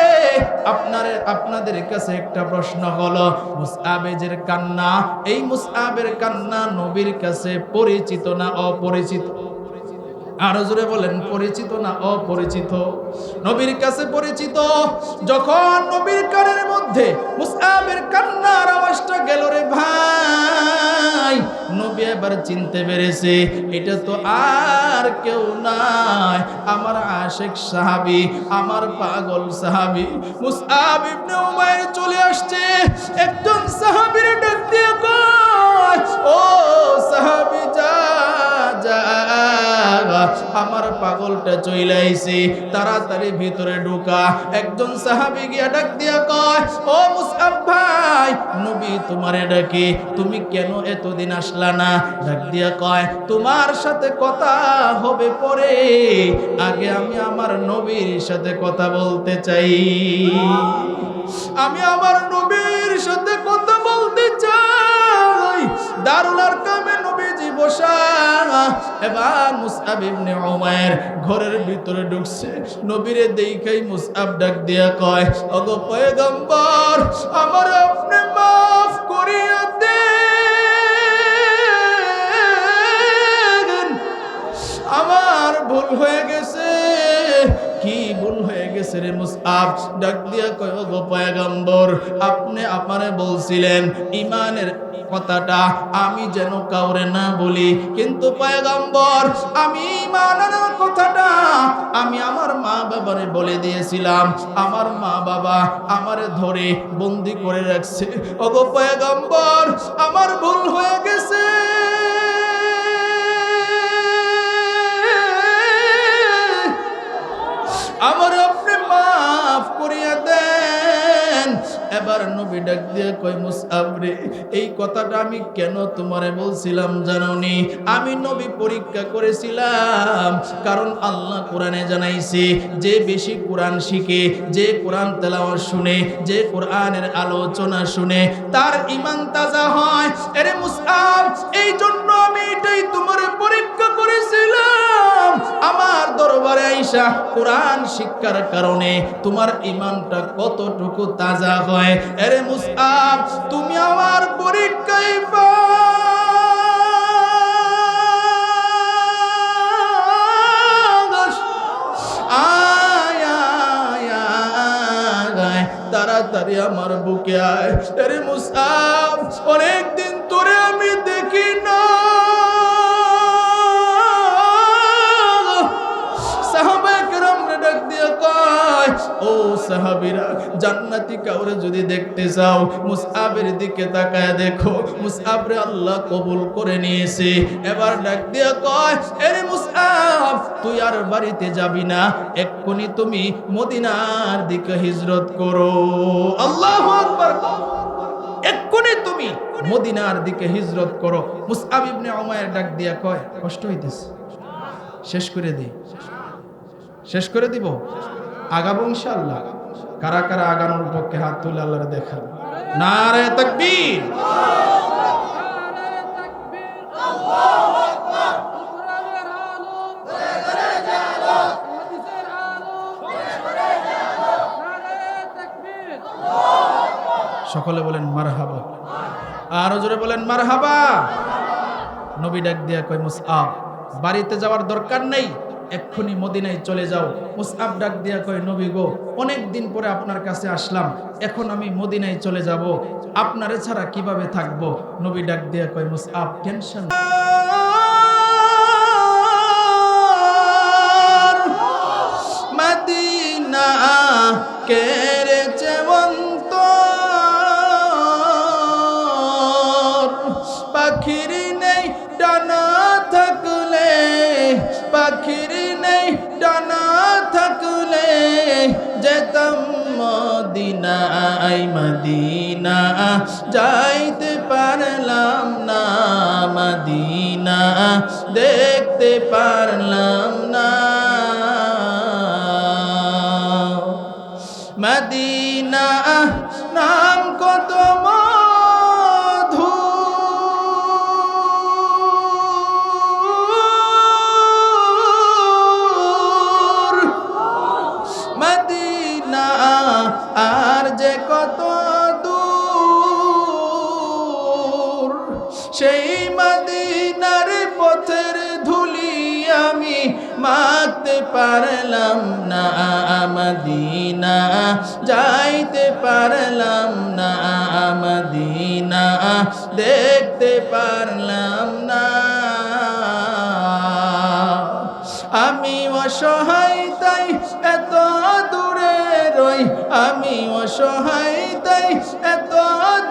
আপনাদের কাছে একটা প্রশ্ন হলো, মুসআবের কান্না, এই মুসআবের কান্না নবীর কাছে পরিচিত না অপরিচিত? আরো জোরে বলেন, পরিচিত না অপরিচিত? নবীর কাছে পরিচিত। যখন নবীর কানের মধ্যে মুসআবের কান্নার আওয়াজটা গেল রে ভাই, নবী এবার চিনতে পেরেছে এটা তো আর কেউ নাই, আমার আশিক সাহাবী, আমার পাগল সাহাবী মুসআব ইবনে উমাইর চলে আসছে। একজন সাহাবীর ডাক দিয়ে কয়, ও সাহাবী যা যা, আমার পাগলটা করে চলে আইছি, তাড়াতাড়ি ভিতরে ঢোকা। একজন সাহাবী গিয়া ডাক দিয়া কয়, ও মুসআব ভাই, নবী তোমারে ডাকে, তুমি কেন এতদিন আসলা না? ডাক দিয়া কয়, তোমার সাথে কথা হবে পরে, আগে আমি আমার নবীর সাথে কথা বলতে চাই। আমি আমার নবীর সাথে কথা বলতে চাই। দারুল আরকামে নবীজি বসা। এবার মুসআব ইবনে উমাইর ঘরের ভিতরে ঢুকছে। নবীরে দেখাই মুসআব ডাক দিয়া কয়, ওগো পয়গম্বর, আমার আপনি মাফ করিয়া দেন, আমার ভুল হয়ে গেছে। কি ভুল হয়ে গেছে রে মুসআব? ডাক দিয়া কয়, ওগো পয়গম্বর, আপনি আমারে বলছিলেন ঈমানের কথাটা আমি যেন কাউরে না বলি, কিন্তু পয়গম্বর আমি ঈমানের কথাটা আমি আমার মা বাবারে বলে দিয়েছিলাম। আমার মা বাবা আমারে ধরে বন্দি করে রাখছে। ওগো পয়গম্বর, আমার ভুল হয়ে গেছে, আমার আপনি মাফ করিয়া দেন। এবার নবী ডাক দিয়ে কয়, মুসআব রে, এই কথাটা আমি কেন তোমারে বলছিলাম জানোনি? আমি নবী পরীক্ষা করেছিলাম, কারণ আল্লাহ কোরআনে জানাইছে, যে বেশি কোরআন শিখে, যে কোরআন তেলাওয়াত শুনে, যে কোরআনের আলোচনা শুনে, তার ঈমান তাজা হয়। আরে মুসআব, এই জন্য আমি এটাই তোমারে পরীক্ষা করেছিলাম। আমার দরবারে আইসা কোরআন শিক্ষার কারণে তোমার ঈমানটা কতটুকু তাজা হয়। আরে মুসআব, তুমি আমার পরীক্ষায় পাস। আয় আয় আয়, তাড়াতাড়ি আমার বুকে আয়। আরে মুসআব, অনেকদিন ধরে আমি দেখি না। ও সাহাবীরা, জান্নাতি কাউরে যদি দেখতে চাও, মুসআবের দিকে তাকায় দেখো, মুসআবরে আল্লাহ কবুল করে নিয়েছে। এবার ডাক দিয়া কয়, আরে মুসআব, তুই আর বাড়িতে যাবি না, এক্ষুনি তুমি মদিনার দিকে হিজরত করো। আল্লাহু আকবার। এক্ষুনি তুমি মদিনার দিকে হিজরত করো। মুসআব ইবনে উমাইর ডাক দিয়া কয়, কষ্ট হইতেছে, শেষ করে দিই। শেষ করে দিব, আগাবো ইনশাআল্লাহ। কারা কারা আগানোর পক্ষে হাত তুলে আল্লাহরে দেখান। নারে তাকবীর। সকলে বলেন মারহাবা, আরো জোরে বলেন মারহাবা। নবী ডাক দিয়া কয়, মুসআব, বাড়িতে যাওয়ার দরকার নেই, এক্ষুনি মদিনায় চলে যাও। মুসআব ডাক দিয়া কয়, নবী গো, অনেক দিন পরে আপনার কাছে আসলাম, এখন আমি মদিনায় চলে যাব, আপনারে ছাড়া কিভাবে থাকবো? নবী ডাক দিয়া কয়, মুসআব, টেনশন মদিনা কেড়েছে অন্তর, পাখির নেই ডানা থাকলে, পাখির নেই ডানা থাকলে যেতাম মদিনায়, মদিনা যাইতে পারলাম না, মদিনা দেখতে পারলাম না। মদিনা নাম কত মধু, মদিনা আর যে কত দূর, সেই মদিনার পথের ধুলি আমি মাখতে পারলাম না, মদিনা যাইতে পারলাম না, মদিনা দেখতে পারলাম না। আমি অসহায় তাই এত দূরে রই, আমি অসহায় তাই এত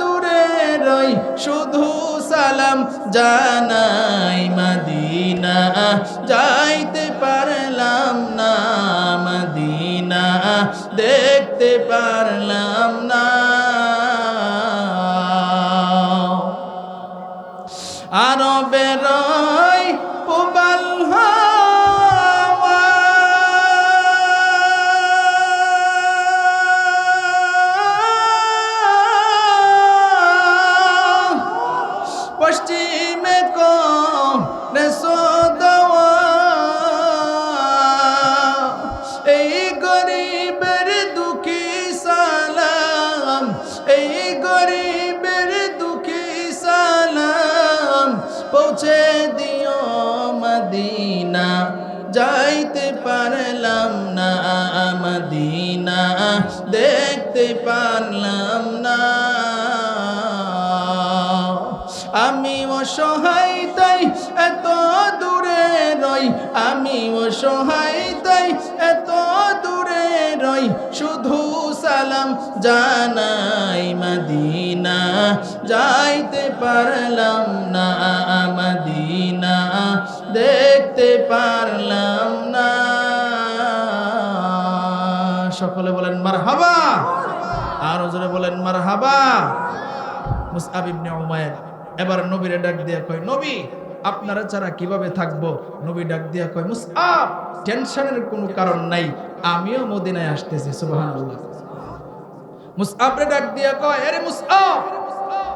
দূরে রই, শুধু সালাম জানাই, মদিনা যাইতে পারলাম না। দেখতে পারলাম না। আরবের ওই প্রবাল হাওয়া পশ্চিমে করে সদাওয়া, এই গরিবের দুঃখী সালাম, এই গরিবের দুঃখী সালাম পৌঁছে দিও মদিনা, যাইতে পারলাম না মদিনা, দেখতে পারলাম না। আমি অসহায় তাই এত দূরে রই, আমি অসহায় তাই এত দূরে রই, শুধু সালাম জানাই মদিনা, যাইতে পারলাম না মদিনা, দেখতে পারলাম না। সকলে বলেন মারহাবা, আর জোরে বলেন মারহাবা। মুসআব ইবনে উমাইর এবার নবীরে ডাক দিয়া কয়, নবী আপনারা ছাড়া কিভাবে থাকবো? নবী ডাক দিয়া কয়, মুসআব টেনশনের কোনো কারণ নাই, আমিও মদিনায় আসতেছি। সুবহানাল্লাহ। মুসআবরে ডাক দিয়া কয়, আরে মুসআব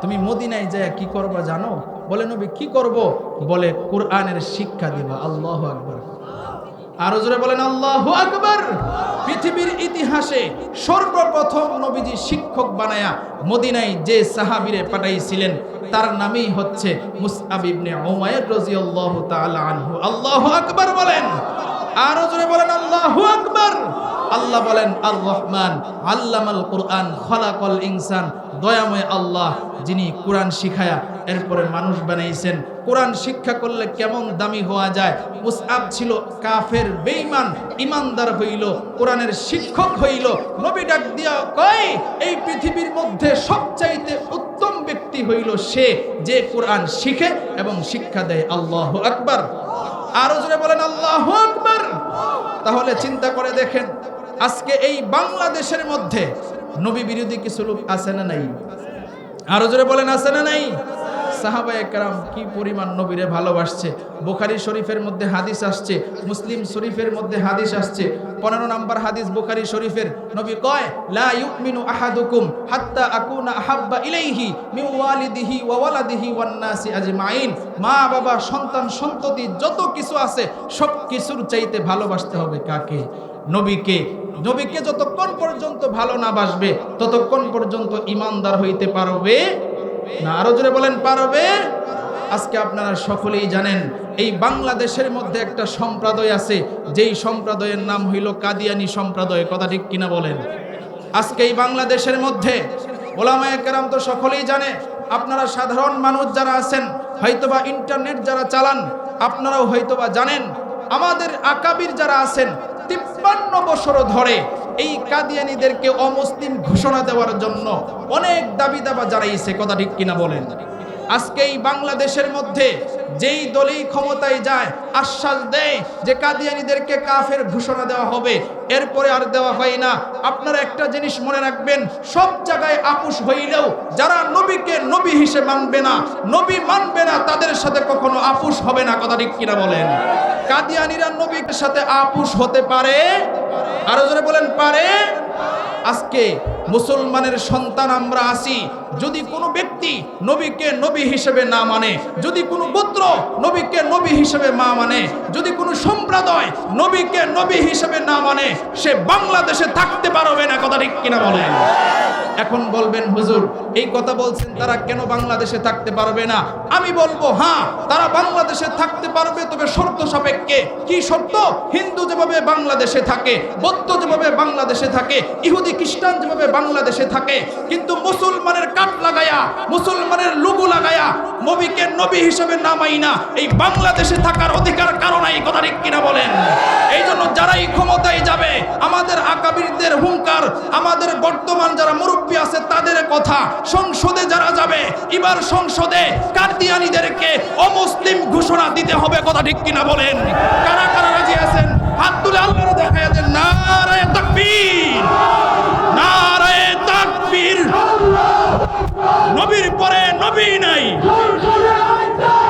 তুমি মদিনায় যায় কি করবা জানো? বলে নবী কি করব? বলে কোরআনের শিক্ষা দিবা। আল্লাহু আকবার, আরো জোরে বলেন আল্লাহু আকবার। পৃথিবীর ইতিহাসে সর্বপ্রথম নবীজি শিক্ষক বানায়া মদিনায় যে সাহাবীরে পাঠাইছিলেন তার নামই হচ্ছে মুসআব ইবনে উমাইর রাদিয়াল্লাহু তাআলা আনহু। আল্লাহু আকবার বলেন, আরো জোরে বলেন আল্লাহু আকবার। আল্লাহ বলেন আর রহমান আল্লামাল কোরআন খলাকাল ইনসান, দয়াময় আল্লাহ যিনি কোরআন শিখায়া এরপরে মানুষ বানাইছেন। কোরআন শিক্ষা করলে কেমন দামি হওয়া যায়। মুসআব ছিল কাফের, বেঈমান, ইমানদার হইল, কোরআনের শিক্ষক হইল। নবী ডাক দিয়া কয়, এই পৃথিবীর মধ্যে সবচাইতে উত্তম ব্যক্তি হইল সে যে কোরআন শিখে এবং শিক্ষা দেয়। আল্লাহু আকবার, আরো জোরে বলেন আল্লাহু আকবার। তাহলে চিন্তা করে দেখেন, আজকে এই বাংলাদেশের মধ্যে নবী বিরোধী কিছু লোক আছে না নাই? আরো জোরে বলেন আছে না নাই? সাহাবায়ে কেরাম কি পরিমাণ নবীরে ভালোবাসছে। বুখারী শরীফের মধ্যে হাদিস আসছে, মুসলিম শরীফের মধ্যে হাদিস আসছে। 15 নম্বর হাদিস বুখারী শরীফের। নবী কয়, লা ইউমিনু আহাদুকুম হাত্তা আকুনা আহাব্বা ইলাইহি মিন ওয়ালিদিহি ওয়া ওয়ালাদিহি ওয়ান নাসি আজমাইন। মা বাবা সন্তান সন্ততি যত কিছু আছে সব কিছুর চাইতে ভালোবাসতে হবে কাকে? নবীকে। নবীকে যতক্ষণ পর্যন্ত ভালো না বাসবে ততক্ষণ পর্যন্ত ইমানদার হইতে পারবে না। আরো জোরে বলেন পারবে। আজকে আপনারা সকলেই জানেন এই বাংলাদেশের মধ্যে একটা সম্প্রদায় আছে, যেই সম্প্রদায়ের নাম হইল কাদিয়ানী সম্প্রদায়। কথা ঠিক কিনা বলেন? আজকে এই বাংলাদেশের মধ্যে ওলামায়ে কেরাম তো সকলেই জানে, আপনারা সাধারণ মানুষ যারা আছেন হয়তোবা ইন্টারনেট যারা চালান আপনারাও হয়তোবা জানেন, আমাদের আকাবির যারা আছেন 53 বছর ধরে এই কাদিয়ানীদেরকে অমুসলিম ঘোষণা দেওয়ার জন্য অনেক দাবি দাবা জানাইছে। কথা ঠিক কিনা বলেন? আজকে এই বাংলাদেশের মধ্যে যেই দলই ক্ষমতায় যায় আশ্বাস দেয় যে কাদিয়ানীদেরকে কাফের ঘোষণা দেওয়া হবে, এরপরে আর দেওয়া হয় না। আপনারা একটা জিনিস মনে রাখবেন, সব জায়গায় আপোষ হইলেও যারা নবীকে নবী হিসেবে মানবে না, নবী মানবে না, তাদের সাথে কখনো আপোষ হবে না। কথা ঠিক কিনা বলেন? কাদিয়ানীরা নবীর সাথে আপোষ হতে পারে? আরো জোরে বলেন পারে? আজকে মুসলমানের সন্তান আমরা আছি, যদি কোনো ব্যক্তি নবীকে নবী হিসেবে না মানে, যদি কোনো গোত্র নবীকে নবী হিসেবে না মানে, যদি কোনো সম্প্রদায় নবীকে নবী হিসেবে না মানে, সে বাংলাদেশে থাকতে পারবে না। কথা ঠিক কিনা বলেন? এখন বলবেন হুজুর এই কথা বলছেন, তারা কেন বাংলাদেশে থাকতে পারবে না? আমি বলবো হ্যাঁ, তারা বাংলাদেশে থাকতে পারবে, তবে শর্ত সাপেক্ষে। কি শর্ত? হিন্দু যেভাবে বাংলাদেশে থাকে, বৌদ্ধ যেভাবে বাংলাদেশে থাকে, ইহুদি খ্রিস্টান যেভাবে বাংলাদেশে থাকে, কিন্তু মুসলমানের কাট লাগায়া, মুসলমানের লুগু লাগায়া নবীকে নবী হিসেবে নামাই না, এই বাংলাদেশে থাকার অধিকার কারো নাই। কথা ঠিক কিনা বলেন? এই জন্য যারাই ক্ষমতায় যাবে, আমাদের আকাবিরদের হুঙ্কার, আমাদের বর্তমান যারা মুরব্বী আছে তাদের কথা, সংসদে যারা যাবে এবার সংসদে কাদিয়ানীদেরকে অমুসলিম ঘোষণা দিতে হবে। কথা ঠিক কিনা বলেন? কারা কারা রাজি আছেন? হাত তুলে আল্লাহরে দেখায় দেন নারায়ে তাকবীর, নারায়ে তাকবীর। নবীর পরে নবী নাই,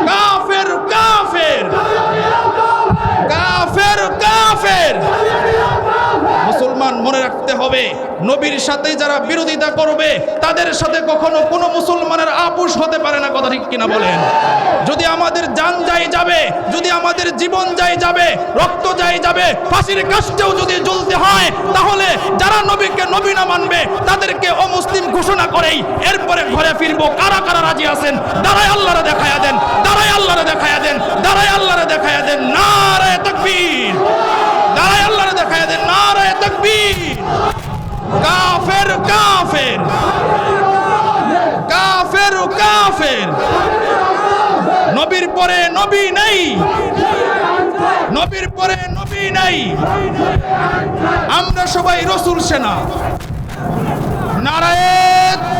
কাফের কাফের, কাফের কাফের। মুসলমান মনে রাখতে হবে, নবীর সাথে যারা বিরোধিতা করবে তাদের সাথে কখনো কোনো মুসলমানের আপোষ হতে পারে না। কথা ঠিক কিনা বলেন? যদি আমাদের জান যায় যাবে, যদি আমাদের জীবন যায় যাবে, রক্ত যায় যাবে, ফাঁসির কাষ্ঠেও যদি জ্বলতে হয়, তাহলে যারা নবীকে নবী না মানবে তাদেরকে অমুসলিম ঘোষণা করেই এরপরে ঘরে ফিরবো। কারা কারা রাজি আছেন? দাঁড়ায় আল্লাহরে দেখায়া দেন, দাঁড়ায় আল্লাহরে দেখায়া দেন, দাঁড়ায় আল্লাহরে দেখায়া দেন নারায়ে তাকবীর, দাঁড়ায় আল্লাহরে দেখায়া দেন নারায়ে তাকবীর। কাফের কাফের, কাফের কাফের। নবীর পরে নবী নাই, নবীর পরে নবী নাই। আমরা সবাই রাসূল সেনা। নারায়ে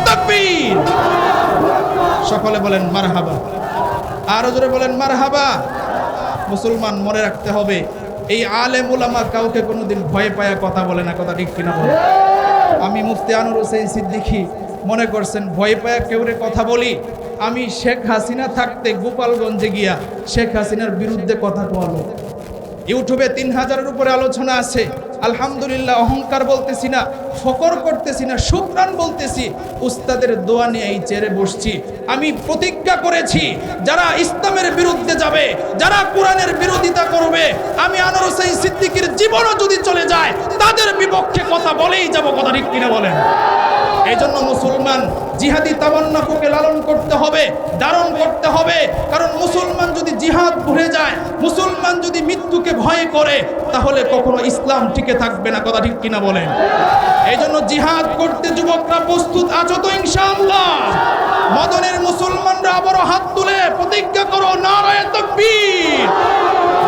তাকবীর। সকলে বলেন মারহাবা, আরো জোরে বলেন মারহাবা। মুসলমান মনে রাখতে হবে, এই আলেম উলামা কাউকে কোনোদিন ভয় পায়া কথা বলে না। কথা ঠিক কিনা বলে? আমি মুফতি আনোয়ার হোসেন সিদ্দিকী মনে করছেন ভয় পায়া কেউরে কথা বলি? আমি শেখ হাসিনা থাকতে গোপালগঞ্জে গিয়া শেখ হাসিনার বিরুদ্ধে কথা বলো। ইউটিউবে 3000-এর উপরে আলোচনা আছে। আলহামদুলিল্লাহ, অহংকার বলতেছি না, ফকর করতেছি না, শুকরান বলতেছি। উস্তাদের দোয়া নিয়ে এই চেয়ারে বসছি। আমি প্রতিজ্ঞা করেছি, যারা ইসলামের বিরুদ্ধে যাবে, যারা কোরআনের বিরোধিতা করবে, আমি আনোয়ার হোসেন সিদ্দিকীর জীবনও যদি চলে যায় তাদের বিপক্ষে কথা বলেই যাব। কথা ঠিক কিনা বলেন? এই জন্য মুসলমান জিহাদি তামান্নাকে লালন করতে হবে, ধারণ করতে হবে। কারণ মুসলমান যদি জিহাদ ভুলে যায়, মুসলমান যদি মৃত্যুকে ভয় করে, তাহলে কখনো ইসলাম টিকে থাকবে না। কথা ঠিক কিনা বলেন? এই জন্য জিহাদ করতে যুবকরা প্রস্তুত আছো তো ইনশাআল্লাহ? মদনের মুসলমানরা আবারও হাত তুলে প্রতিজ্ঞা করো নারায়ে তাকবীর,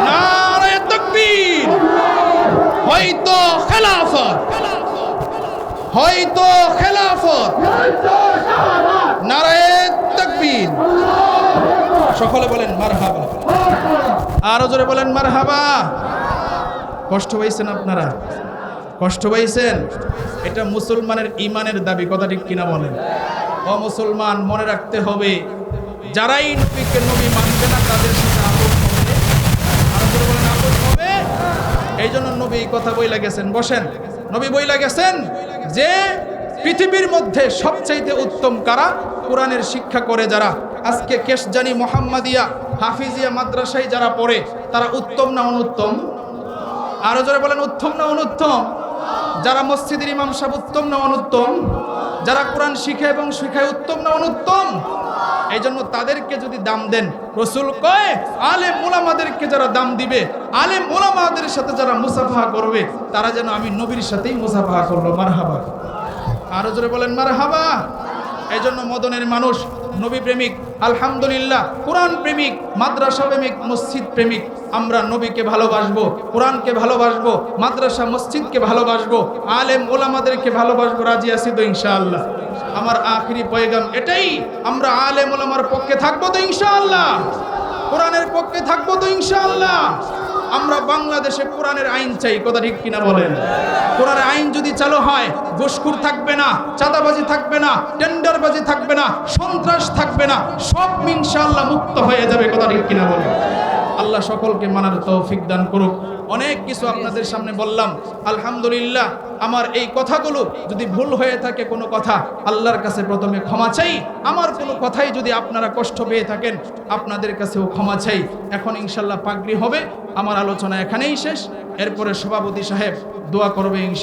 নারায়ে তাকবীর। হয়তো খেলাফত, হয়তো খেলাফত, নারায়ে তাকবীর। সকলে বলেন মারহাবা, আরো জোরে বলেন মারহাবা। কষ্ট পাইছেন আপনারা? কষ্ট পাইছেন? এটা মুসলমানের ঈমানের দাবি। কথা ঠিক কিনা বলেন? ও মুসলমান, মনে রাখতে হবে, যারাই নবীকে নবী মানবে না তাদের সাথে আপোষ হবে। আরো জোরে বলেন আপোষ হবে। এই জন্য নবী এই কথা বইলা গেছেন, বসেন, নবী বইলা গেছেন যে পৃথিবীর মধ্যে সবচাইতে উত্তম কারা? কোরআনের শিক্ষা করে যারা। আজকে কেশজানি মোহাম্মদিয়া হাফিজিয়া মাদ্রাসায় যারা পড়ে তারা উত্তম না অনুত্তম? আরো জোরে বলেন উত্তম না অনুত্তম? যারা মসজিদের ইমাম সাহেব উত্তম না অনুত্তম? যারা কোরআন শিখে এবং শিখায় উত্তম না অনুত্তম? এই জন্য তাদেরকে যদি দাম দেন, রাসূল কয় আলেম উলামাদেরকে যারা দাম দিবে, আলেম উলামাদের সাথে যারা মুসাফাহা করবে, তারা যেন আমি নবীর সাথেই মুসাফাহা করলো। মারহাবা, আরো জোরে বলেন মারহাবা। এই জন্য মদনের মানুষ নবী প্রেমিক, আলহামদুলিল্লাহ, কোরআন প্রেমিক, মাদ্রাসা প্রেমিক, মসজিদ প্রেমিক। আমরা নবীকে ভালোবাসবো, কোরআনকে ভালোবাসবো, মাদ্রাসা মসজিদকে ভালোবাসবো, আলেম ওলামাদেরকে ভালোবাসবো। রাজি আছি তো ইনশাআল্লাহ? আমার আখিরি পয়গাম এটাই, আমরা আলেম ওলামার পক্ষে থাকবো তো ইনশাআল্লাহ? কোরআনের পক্ষে থাকবো তো ইনশাআল্লাহ? আমরা বাংলাদেশে কোরআনের আইন চাই। কথা ঠিক কিনা বলেন? কোরআনের আইন যদি চালু হয়, ঘুষখোর থাকবে না, চাঁদাবাজি থাকবে না, টেন্ডারবাজি থাকবে না, সন্ত্রাস থাকবে না, সব ইনশাআল্লাহ মুক্ত হয়ে যাবে। কথা ঠিক কিনা বলেন? আল্লাহ সকলকে মানার তৌফিক দান করুক। অনেক কিছু আপনাদের সামনে বললাম, আলহামদুলিল্লাহ। আমার এই কথাগুলো যদি ভুল হয়ে থাকে কোনো কথা, আল্লাহর কাছে প্রথমে ক্ষমা চাই। আমার কোনো কথাই যদি আপনারা কষ্ট পেয়ে থাকেন, আপনাদের কাছেও ক্ষমা চাই। এখন ইনশাআল্লাহ পাগড়ি হবে। আমার আলোচনা এখানেই শেষ। এরপরে সভাপতি সাহেব দোয়া করবে।